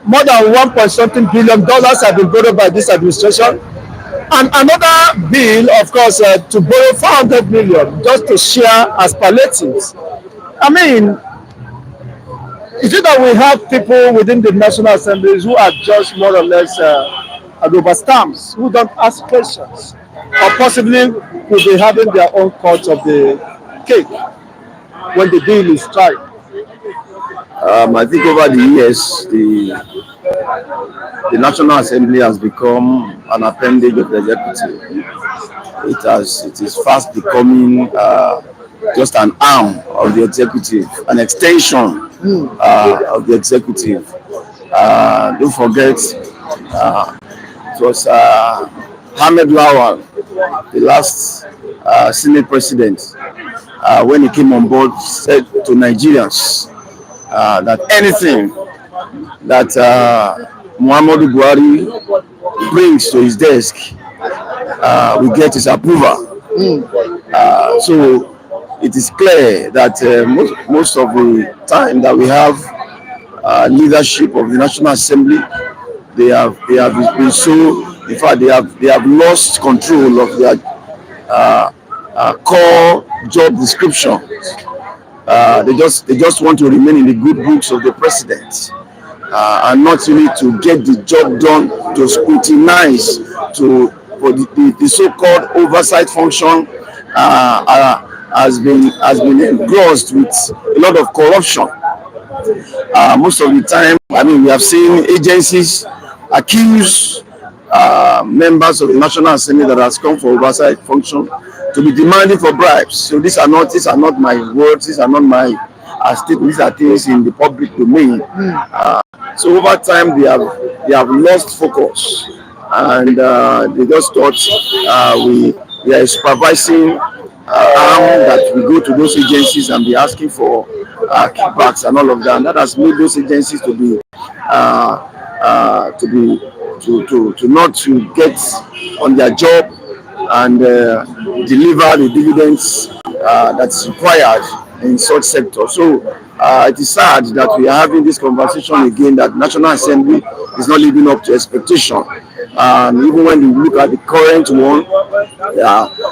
More than 1 point something billion dollars have been borrowed by this administration. And another bill, of course, to borrow 400 million just to share as palliatives. I mean, is it that we have people within the National Assemblies who are just more or less rubber stamps, who don't ask questions, or possibly could be having their own cut of the cake when the deal is tried? I think over the years, the National Assembly has become an appendage of the executive. It is fast becoming just an arm of the executive, an extension of the executive. Don't forget, it was Ahmed Lawal, the last Senate president, when he came on board, said to Nigerians that anything that Muhammadu Buhari brings to his desk, we get his approval. So it is clear that most of the time that we have leadership of the National Assembly, they have been so. In fact, they have lost control of their core job descriptions. They just want to remain in the good books of the president, and not really to get the job done, to scrutinize, to for the so-called oversight function has been engrossed with a lot of corruption. Most of the time, I mean, we have seen agencies accuse members of the National Assembly that has come for oversight function to be demanding for bribes. So these are not my words, these are not my statements, these are things in the public domain. So over time, they have lost focus, and they just thought we are supervising that we go to those agencies and be asking for kickbacks and all of that. And that has made those agencies to be to not to get on their job and deliver the dividends that's required in such sector. So it is sad that we are having this conversation again, that National Assembly is not living up to expectation. Even when you look at the current one,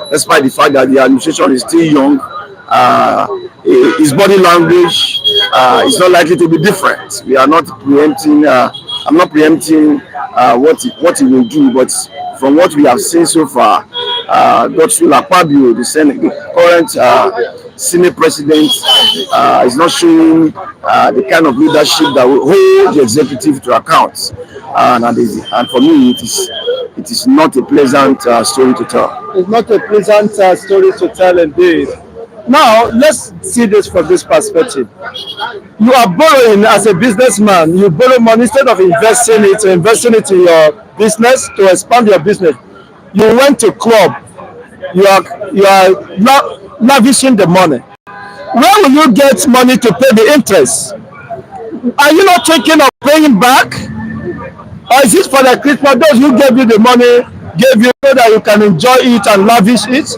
despite the fact that the administration is still young, his body language is not likely to be different. We are not preempting. I'm not preempting what he will do, but from what we have seen so far, Dr. Akpabio, the current Senate president, is not showing the kind of leadership that will hold the executive to account. And for me, it is not a pleasant story to tell. It's not a pleasant story to tell indeed. Now, let's see this from this perspective. You are borrowing as a businessman. You borrow money instead of investing it in your business to expand your business. You went to club. You are lavishing the money. Where will you get money to pay the interest? Are you not thinking of paying back? Or is it for the Christmas? Those who gave you the money gave you so that you can enjoy it and lavish it?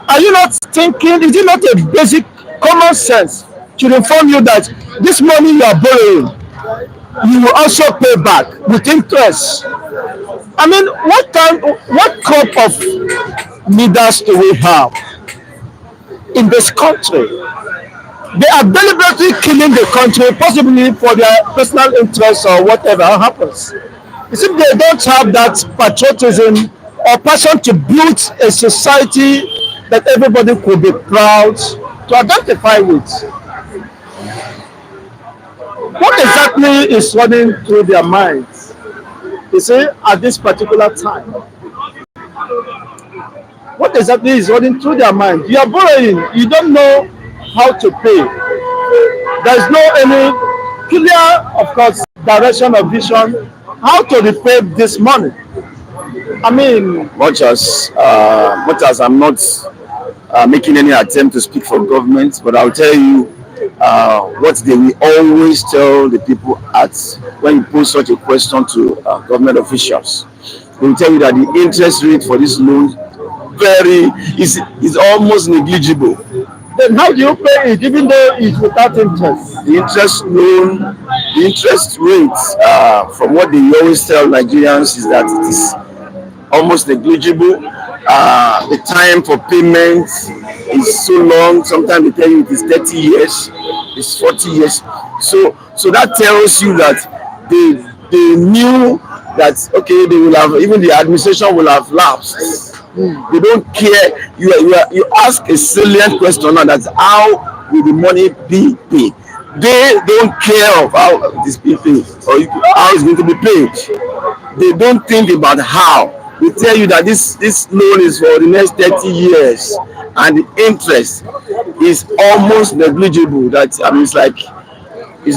Are you not thinking, is it not a basic common sense to inform you that this money you are borrowing, you will also pay back with interest? I mean, what crop of leaders do we have in this country? They are deliberately killing the country, possibly for their personal interests or whatever happens. It's if they don't have that patriotism or passion to build a society that everybody could be proud to identify with. What exactly is running through their minds? You see, at this particular time, what exactly is running through their mind? You are borrowing, you don't know how to pay. There is no any clear, of course, direction or vision how to repay this money. I mean, Much as I'm not making any attempt to speak for government, but I'll tell you what they will always tell the people at when you pose such a question to government officials. They will tell you that the interest rate for this loan very is almost negligible. then how do you pay it even though it's without interest? The interest rate, from what they always tell Nigerians, is that it is almost negligible. The time for payment is so long. Sometimes they tell you it is 30 years, it's 40 years. So that tells you that they knew that okay, they will have, even the administration will have lapsed. They don't care. You ask a salient question, and that's how will the money be paid. They don't care of how it is being paid or how it's going to be paid. They don't think about how. They tell you that this loan is for the next 30 years and the interest is almost negligible. That I mean, it's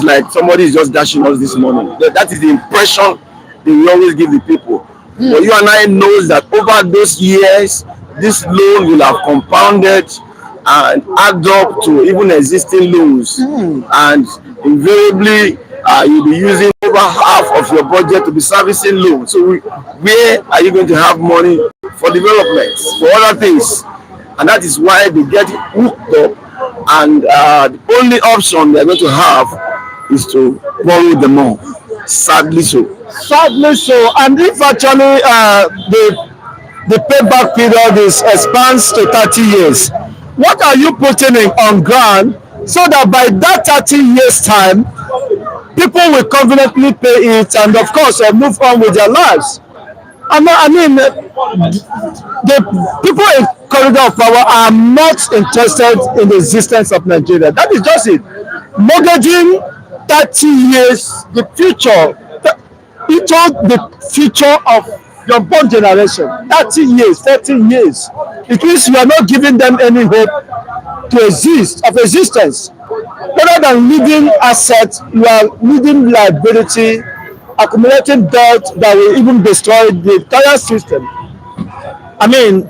like somebody is just dashing us this morning. That is the impression they will always give the people. But you and I knows that over those years, this loan will have compounded and add up to even existing loans. And invariably, you'll be using over half of your budget to be servicing loans. So where are you going to have money for development, for other things? And that is why they get hooked up. And the only option they're going to have is to borrow the more. Sadly so. Sadly so. And if actually the payback period is expands to 30 years, what are you putting in on ground so that by that 30 years time, people will confidently pay it and of course move on with their lives? I mean, the people in corridor of power are not interested in the existence of Nigeria. That is just it. Mortgaging 30 years, the future, into the future of your born generation. 30 years, 30 years. It means you are not giving them any hope to exist, of existence. Rather than leaving assets, you are leaving liability, accumulating debt that will even destroy the entire system. I mean,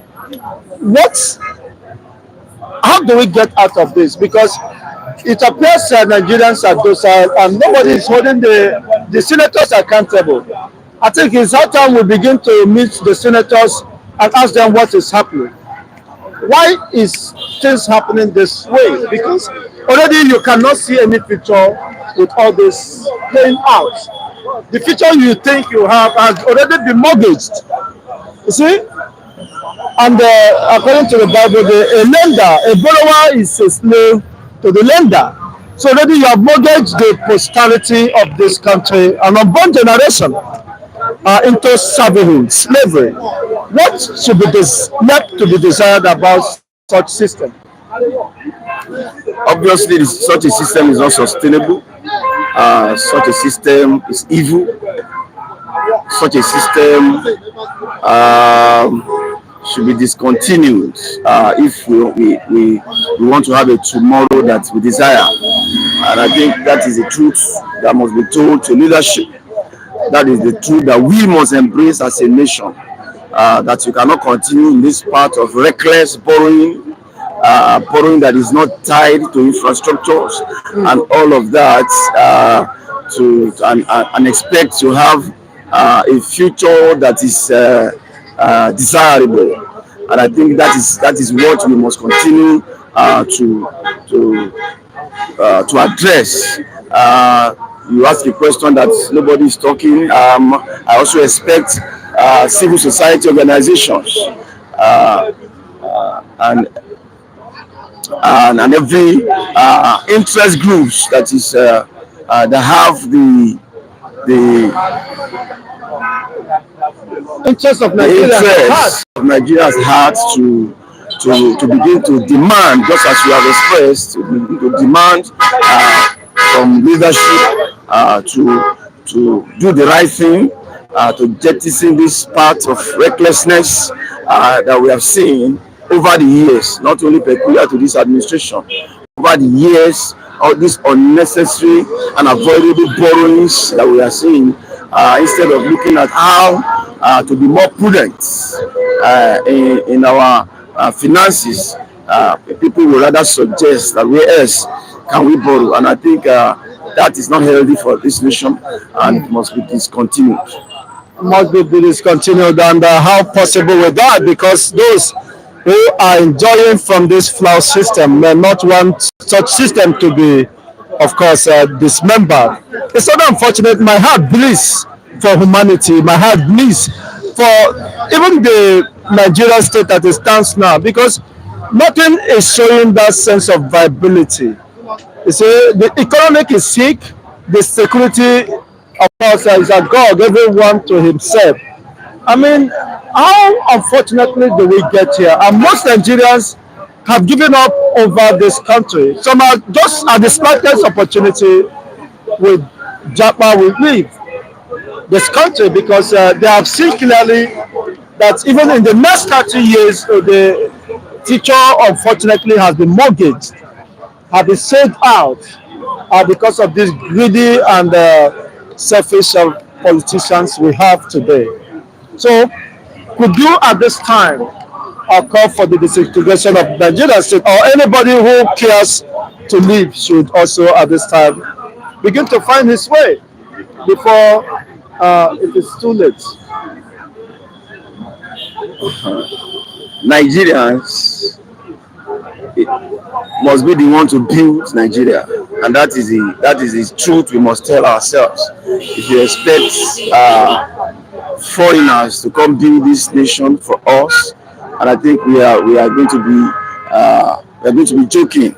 what? How do we get out of this? Because it appears that Nigerians are docile and nobody is holding the senators accountable. I think it's how time we begin to meet the senators and ask them what is happening. Why is things happening this way? Because already you cannot see any picture with all this playing out. The future you think you have has already been mortgaged. You see? And according to the Bible, a lender, a borrower is a slave to the lender. So already you have mortgaged the posterity of this country and unborn generation into servanthood, slavery. What should be left to be desired about such system? Obviously, such a system is not sustainable. Such a system is evil. Such a system should be discontinued if we want to have a tomorrow that we desire. And I think that is the truth that must be told to leadership. That is the truth that we must embrace as a nation. That you cannot continue in this part of reckless borrowing, borrowing that is not tied to infrastructures and all of that, and expect to have a future that is desirable. And I think that is what we must continue to address. You ask a question that nobody is talking. I also expect civil society organizations and and every interest groups that is that have the Interest of the Nigeria interest of Nigeria's heart to begin to demand, just as you have expressed, to begin to demand from leadership to do the right thing, to jettison this part of recklessness that we have seen over the years, not only peculiar to this administration, over the years, all these unnecessary and avoidable borrowings that we are seeing, instead of looking at how to be more prudent in our finances. People will rather suggest that where else can we borrow, and I think that is not healthy for this nation and must be discontinued. Must be discontinued, and how possible with that, because those who are enjoying from this flow system may not want such system to be, of course, dismembered. It's not unfortunate. My heart bleeds for humanity. My heart bleeds for even the Nigerian state that it stands now, because nothing is showing that sense of viability. You see, the economic is sick, the security, of course, is a God, everyone to himself. I mean, how unfortunately do we get here? And most Nigerians have given up over this country. Some are just at the slightest opportunity with Japa will leave this country, because they have seen clearly that even in the next 30 years, the future unfortunately has been mortgaged, have been sold out because of these greedy and selfish politicians we have today. So, could you at this time call for the disintegration of Nigeria state, or anybody who cares to leave should also at this time begin to find his way before it is too late? Nigerians must be the one to build Nigeria, and that is the truth we must tell ourselves. If you expect foreigners to come build this nation for us, and I think we are going to be joking.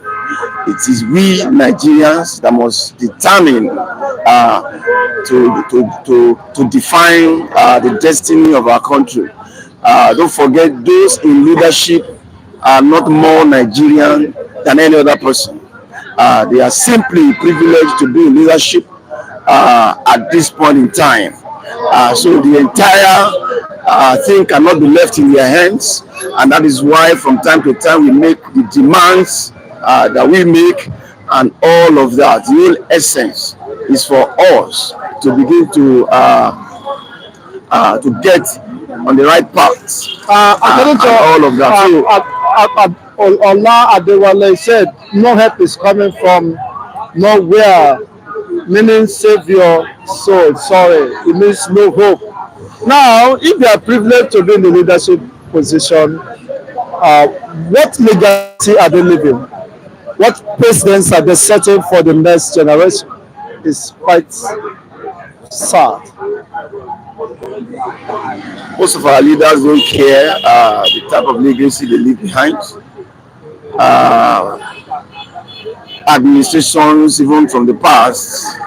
It is we Nigerians that must determine to define the destiny of our country. Don't forget, those in leadership are not more Nigerian than any other person. They are simply privileged to be in leadership at this point in time. So the entire thing cannot be left in their hands, and that is why from time to time we make the demands that we make, and all of that. The whole essence is for us to begin to get on the right path, According to and all of that. Allah Adewale said, no help is coming from nowhere, meaning save your soul. Sorry, it means no hope. Now, if they are privileged to be in the leadership position, what legacy are they living? What precedents are they setting for the next generation? It's quite sad. Most of our leaders don't care the type of legacy they leave behind. Uh, Administrations, even from the past,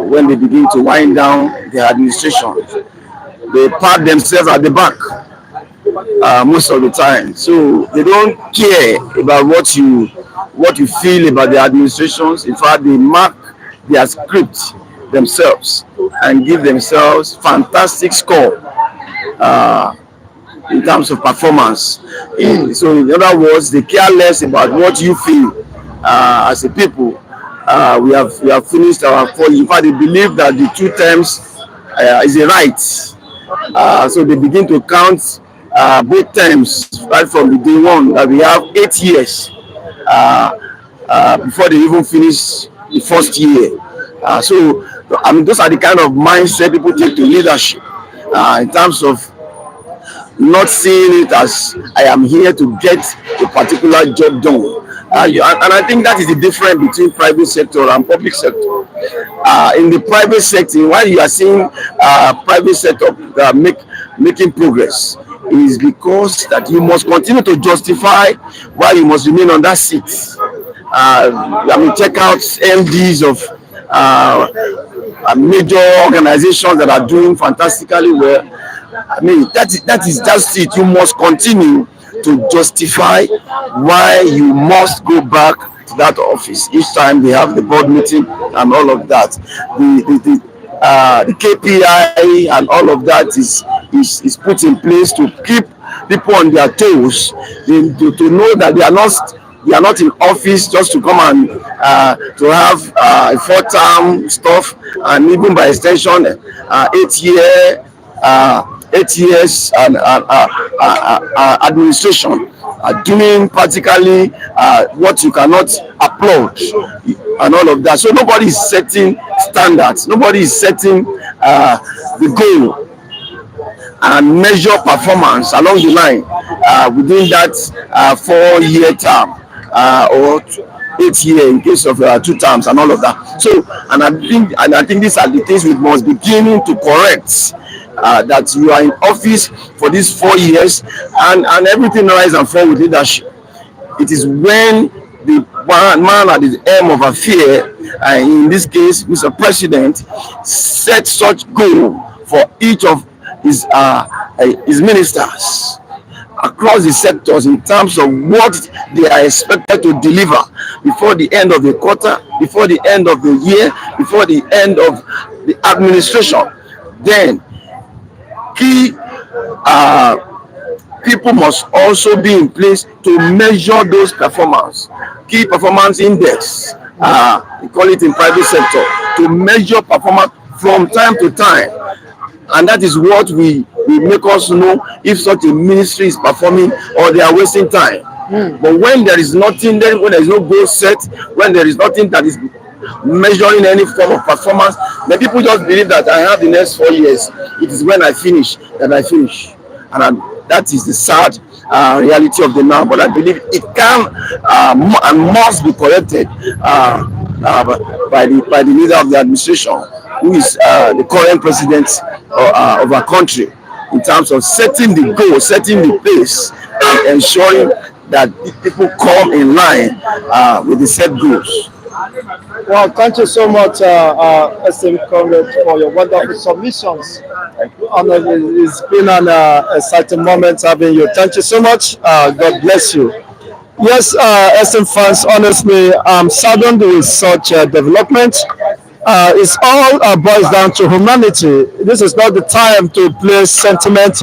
when they begin to wind down their administration, they pat themselves at the back most of the time. So they don't care about what you feel about the administrations. In fact, they mark their script themselves and give themselves fantastic score in terms of performance. So in other words, they care less about what you feel as a people. We have finished our four. In fact, they believe that the 2 terms is a right. So they begin to count both terms right from the day one, that we have 8 years before they even finish the first year. So I mean, those are the kind of mindset people take to leadership in terms of not seeing it as I am here to get a particular job done. And I think that is the difference between private sector and public sector. In the private sector, while you are seeing private sector making progress, is because that you must continue to justify why you must remain on that seat. I mean, check out MDs of major organizations that are doing fantastically well. I mean, that is just it. You must continue to justify why you must go back to that office each time they have the board meeting and all of that. The KPI and all of that is put in place to keep people on their toes, to know that they are not in office just to come and to have a 4-term stuff, and even by extension 8 year 8 years administration, doing practically what you cannot applaud and all of that. So nobody is setting standards, nobody is setting the goal and measure performance along the line within that 4 year term or 8 year in case of 2 terms and all of that. So and I think these are the things we must beginning to correct. That you are in office for these 4 years and everything rise and fall with leadership. It is when the man at the helm of affair, in this case, Mr. President, set such goal for each of his ministers across the sectors in terms of what they are expected to deliver before the end of the quarter, before the end of the year, before the end of the administration. Then key people must also be in place to measure those performance, key performance index, we call it in private sector, to measure performance from time to time. And that is what we make us know if such a ministry is performing or they are wasting time. But when there is nothing, then when there is no goal set, when there is nothing that is measuring any form of performance, then people just believe that I have the next 4 years. It is when I finish that I finish, and that is the sad reality of the now. But I believe it can and must be corrected by the leader of the administration, who is the current president of our country, in terms of setting the goal, setting the pace, and ensuring that people come in line with the set goals. Well, thank you so much, SM Comrade, for your wonderful submissions. And it's been an exciting moment having you. Thank you so much. God bless you. Yes, SM fans, honestly, I'm saddened with such development. It's all boils down to humanity. This is not the time to play sentiment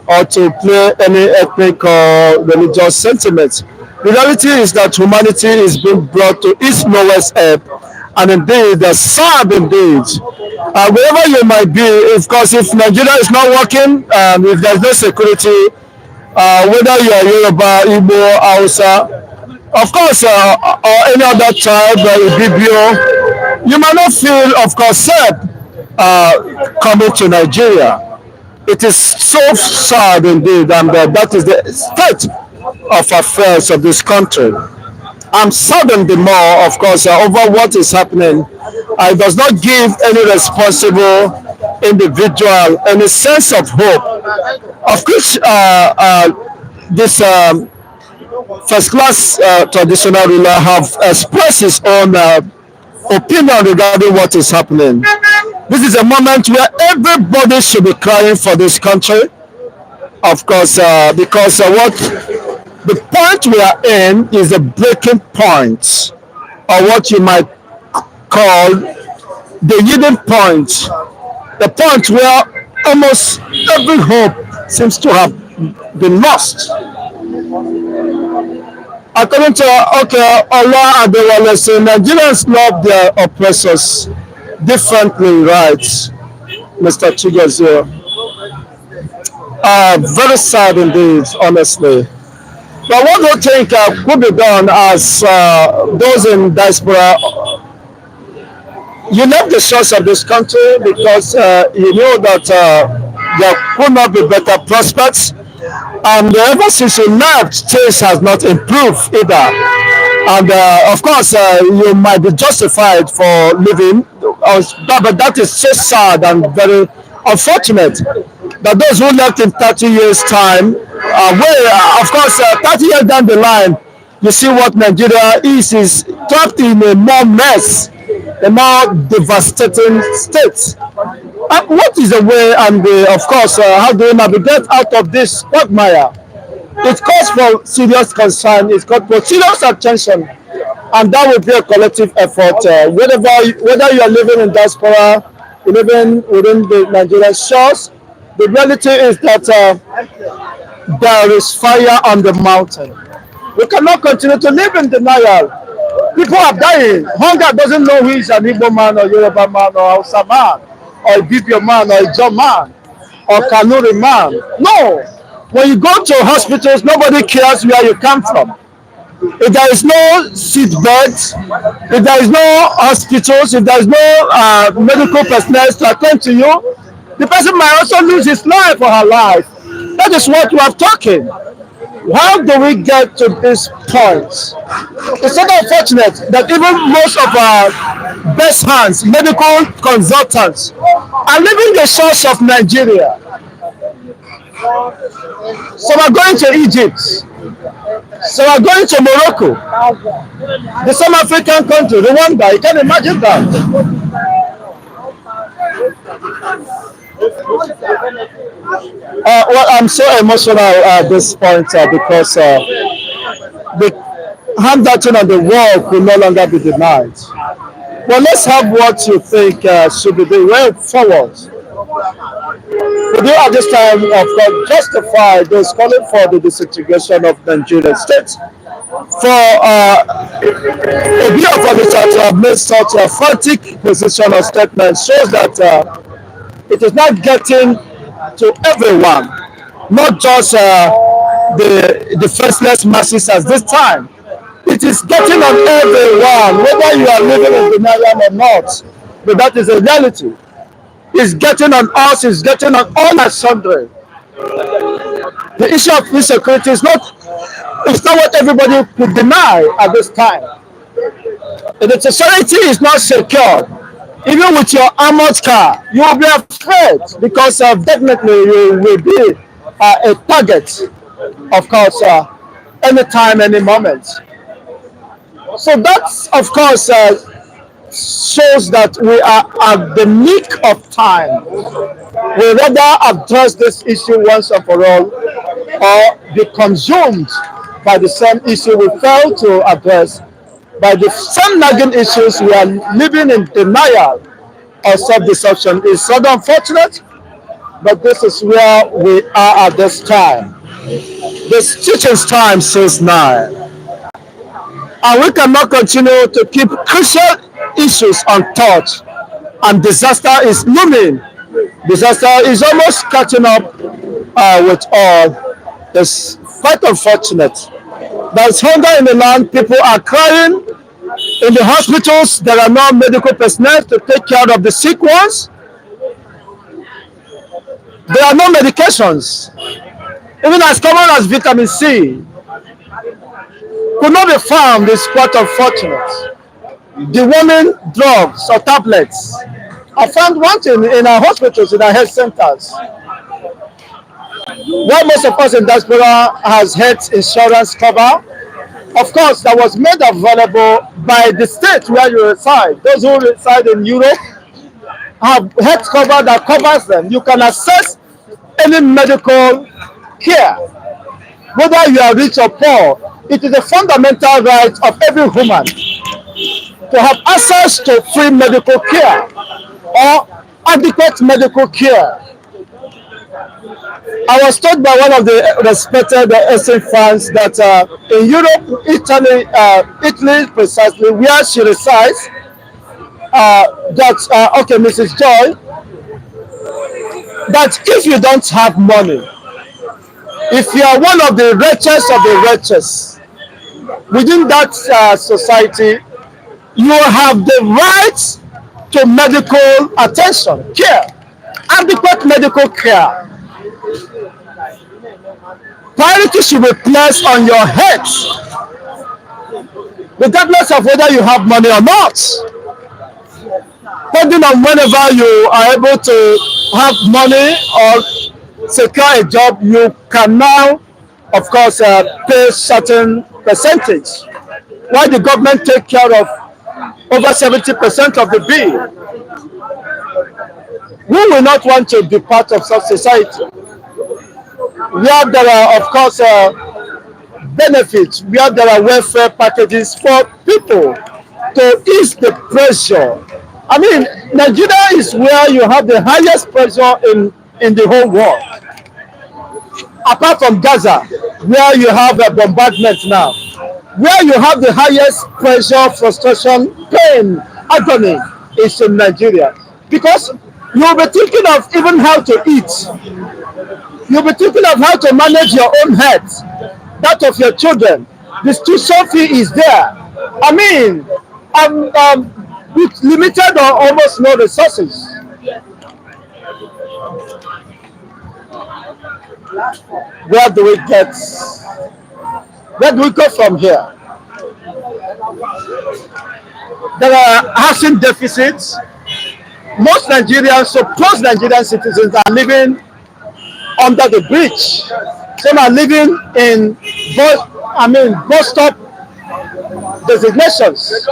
or to play any ethnic or religious sentiment. The reality is that humanity is being brought to its lowest ebb, and indeed, sad indeed. Wherever you might be, of course, if Nigeria is not working, if there's no security, whether you are Yoruba, Igbo, Hausa, of course, or any other tribe, Ibibio, you might not feel, of course, safe coming to Nigeria. It is so sad indeed, and that is the state of affairs of this country. I'm saddened the more, of course, over what is happening. It does not give any responsible individual any sense of hope, of which this first class traditional ruler have expressed his own opinion regarding what is happening. This is a moment where everybody should be crying for this country, of course, because what the point we are in is a breaking point, or what you might call the yielding point, the point where almost every hope seems to have been lost. According to Allah Adewale, say Nigerians love their oppressors differently, right, Mr. Chigozie? Very sad indeed, honestly. But what do you think could be done as those in diaspora? You left the shores of this country because you know that there could not be better prospects. And ever since you left, things has not improved either. And of course, you might be justified for leaving, but that is so sad and very unfortunate that those who left in 30 years' time, of course, 30 years down the line, you see what Nigeria is trapped in a more mess, a more devastating state. What is the way, and of course, how do we navigate out of this quagmire? It calls for serious concern, it calls for serious attention, and that will be a collective effort. Whether you are living in diaspora, living within the Nigerian shores, the reality is that there is fire on the mountain. We cannot continue to live in denial. People are dying. Hunger doesn't know who is an Igbo man or Yoruba man or Hausa man or a Bibio man or a John man. or Kanuri man. No. When you go to hospitals, nobody cares where you come from. If there is no seat beds, if there is no hospitals, if there is no medical personnel to attend to you, the person might also lose his life or her life. That is what we are talking. How do we get to this point? It's so unfortunate that even most of our best hands, medical consultants, are leaving the shores of Nigeria. Some are going to Egypt, some are going to Morocco, the some African country, Rwanda. You can imagine that. Well, I'm so emotional at this point because the handwriting on the wall could no longer be denied. Well, let's have what you think should be the way forward. Would you at this time, of course, justify those calling for the disintegration of Nigerian state? For Obi of Onitsha to have made such a frantic position or statement shows that it is not getting to everyone, not just the defenseless masses at this time. It is getting on everyone, whether you are living in denial or not. But that is a reality. It's getting on us, it's getting on all and sundry. The issue of insecurity is not, it's not what everybody could deny at this time. If the society is not secure, even with your armored car, you will be afraid because definitely you will be a target, of course, anytime, any moment. So that, of course, shows that we are at the nick of time. We rather address this issue once and for all, or be consumed by the same issue we fail to address, by the same nagging issues we are living in denial or self-deception. Is so unfortunate, but this is where we are at this time. This teaching's time says nine, and we cannot continue to keep crucial issues untouched. And disaster is looming. Disaster is almost catching up with all. It's quite unfortunate. There's hunger in the land. People are crying. In the hospitals, there are no medical personnel to take care of the sick ones. There are no medications. Even as common as vitamin C could not be found. Is quite unfortunate. The warming drugs or tablets are found wanting in our hospitals, in our health centers. Why most of us in diaspora has health insurance cover, of course, that was made available by the state where you reside. Those who reside in Europe have health cover that covers them. You can access any medical care, whether you are rich or poor. It is a fundamental right of every human to have access to free medical care or adequate medical care. I was told by one of the respected Eastern fans that in Europe, Italy precisely, where she resides, okay, Mrs. Joy, that if you don't have money, if you are one of the richest of the richest within that society, you have the right to medical attention, care, adequate medical care. Priority should be placed on your head, regardless of whether you have money or not. Depending on whenever you are able to have money or secure a job, you can now, of course, pay certain percentage. While the government take care of over 70% of the bill, we will not want to be part of such society. Where there are, of course, benefits, where there are welfare packages for people to ease the pressure. I mean, Nigeria is where you have the highest pressure in the whole world. Apart from Gaza, where you have a bombardment now, where you have the highest pressure, frustration, pain, agony is in Nigeria. Because You'll be thinking of even how to eat. You'll be thinking of how to manage your own health, that of your children. This tuition fee is there. I mean, with limited or almost no resources, where do we get? Where do we go from here? There are housing deficits. Most Nigerians, supposed Nigerian citizens, are living under the bridge. Some are living in bus stop designations.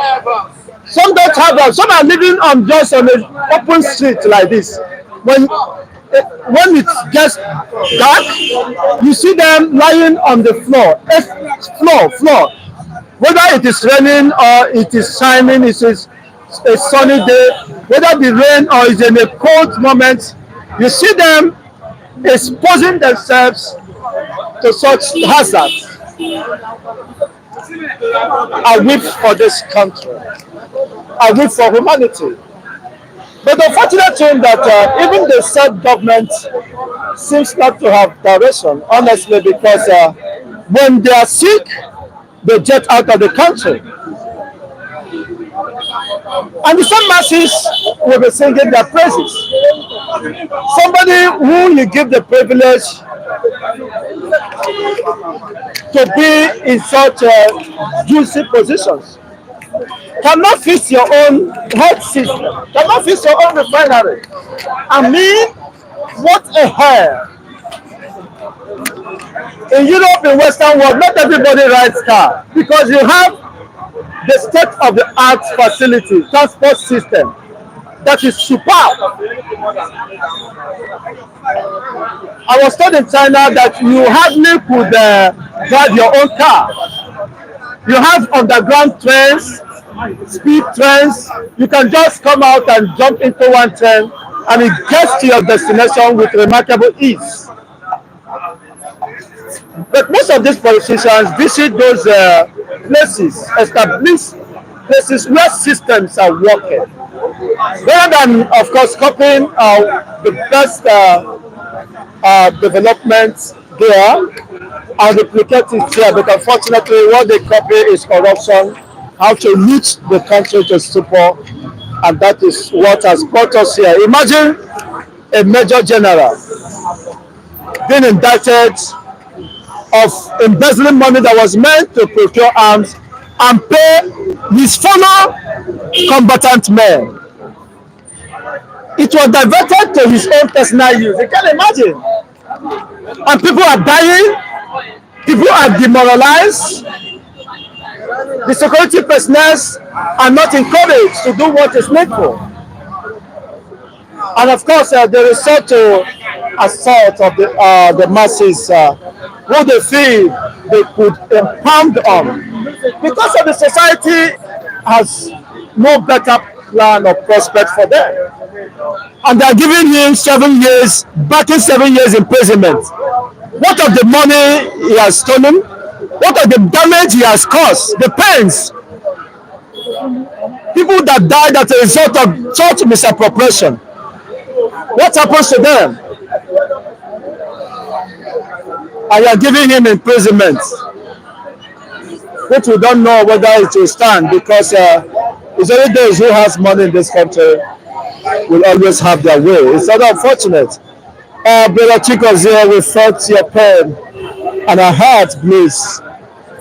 Some don't have them. Some are living on just on an open street like this. When it gets dark, you see them lying on the floor, floor. Whether it is raining or it is shining, it is a sunny day. Whether the rain or it's in a cold moment, you see them exposing themselves to such hazards. I weep for this country. I weep for humanity. But the unfortunate thing that even the said government seems not to have direction, honestly, because when they are sick, they jet out of the country. And the same masses will be singing their praises. Somebody who you give the privilege to be in such juicy positions cannot fix your own health system, cannot fix your own refinery. I mean, what a hell. In Europe, in Western world, not everybody rides car because you have the state of the art facility, transport system that is superb. I was told in China that you hardly could drive your own car. You have underground trains, speed trains. You can just come out and jump into one train and it gets to your destination with remarkable ease. But most of these politicians visit those places, established places where systems are working, rather than, of course, copying the best developments there and replicate it here. But unfortunately, what they copy is corruption, how to loot the country to stupor, and that is what has brought us here. Imagine a major general being indicted of embezzling money that was meant to procure arms and pay his fellow combatant men. It was diverted to his own personal use. You can imagine. And people are dying, people are demoralized, the security personnel are not encouraged to do what is needful. And of course, they resort to assault of the masses who they feel they could impound on. Because of the society has no better plan or prospect for them. And they are giving him 7 years, backing 7 years imprisonment. What of the money he has stolen? What of the damage he has caused? The pains. People that died as a result of such misappropriation. What happens to them? And you are giving him imprisonment, which we don't know whether it will stand, because it's only those who has money in this country will always have their way. It's not unfortunate. Brother Chico's here, we felt your pain and our heart bleeds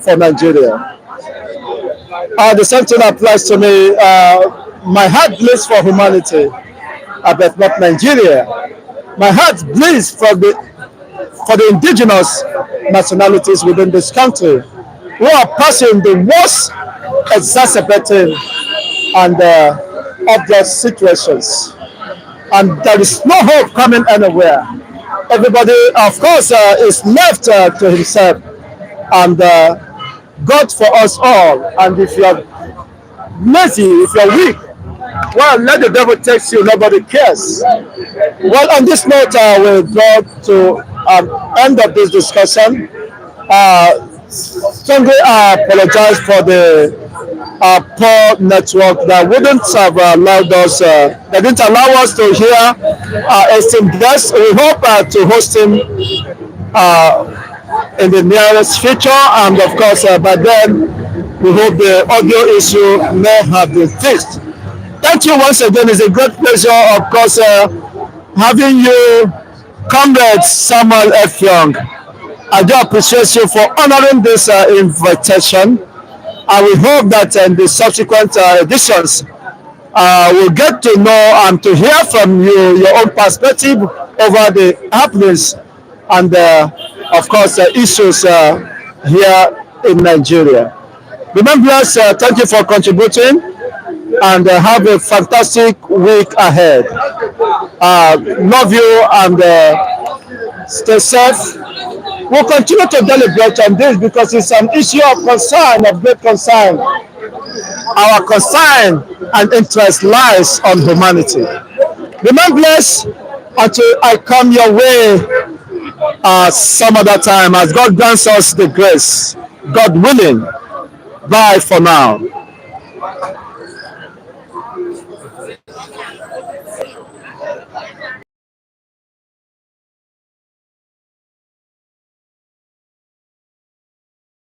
for Nigeria. The same thing applies to me. My heart bleeds for humanity, but not Nigeria. My heart bleeds for the indigenous nationalities within this country who are passing the worst exacerbating and obvious situations. And there is no hope coming anywhere. Everybody, of course, is left to himself. And God for us all. And if you are lazy, if you are weak, well, let the devil take you. Nobody cares. Well, on this note, we'll go to end of this discussion. Strongly apologize for the poor network that wouldn't have allowed us, that didn't allow us to hear esteemed guests. We hope to host him in the nearest future, and of course, by then, we hope the audio issue may have been fixed. Thank you once again. It's a great pleasure, of course, having you, Comrade Samuel F. Young. I do appreciate you for honoring this invitation. I will hope that in the subsequent editions, we'll get to know and to hear from you your own perspective over the happenings and, of course, issues here in Nigeria. Remember, thank you for contributing and have a fantastic week ahead. Love you and stay safe. We'll continue to deliberate on this because it's an issue of concern, of great concern. Our concern and interest lies on humanity. Remain blessed until I come your way some other time as God grants us the grace. God willing. Bye for now.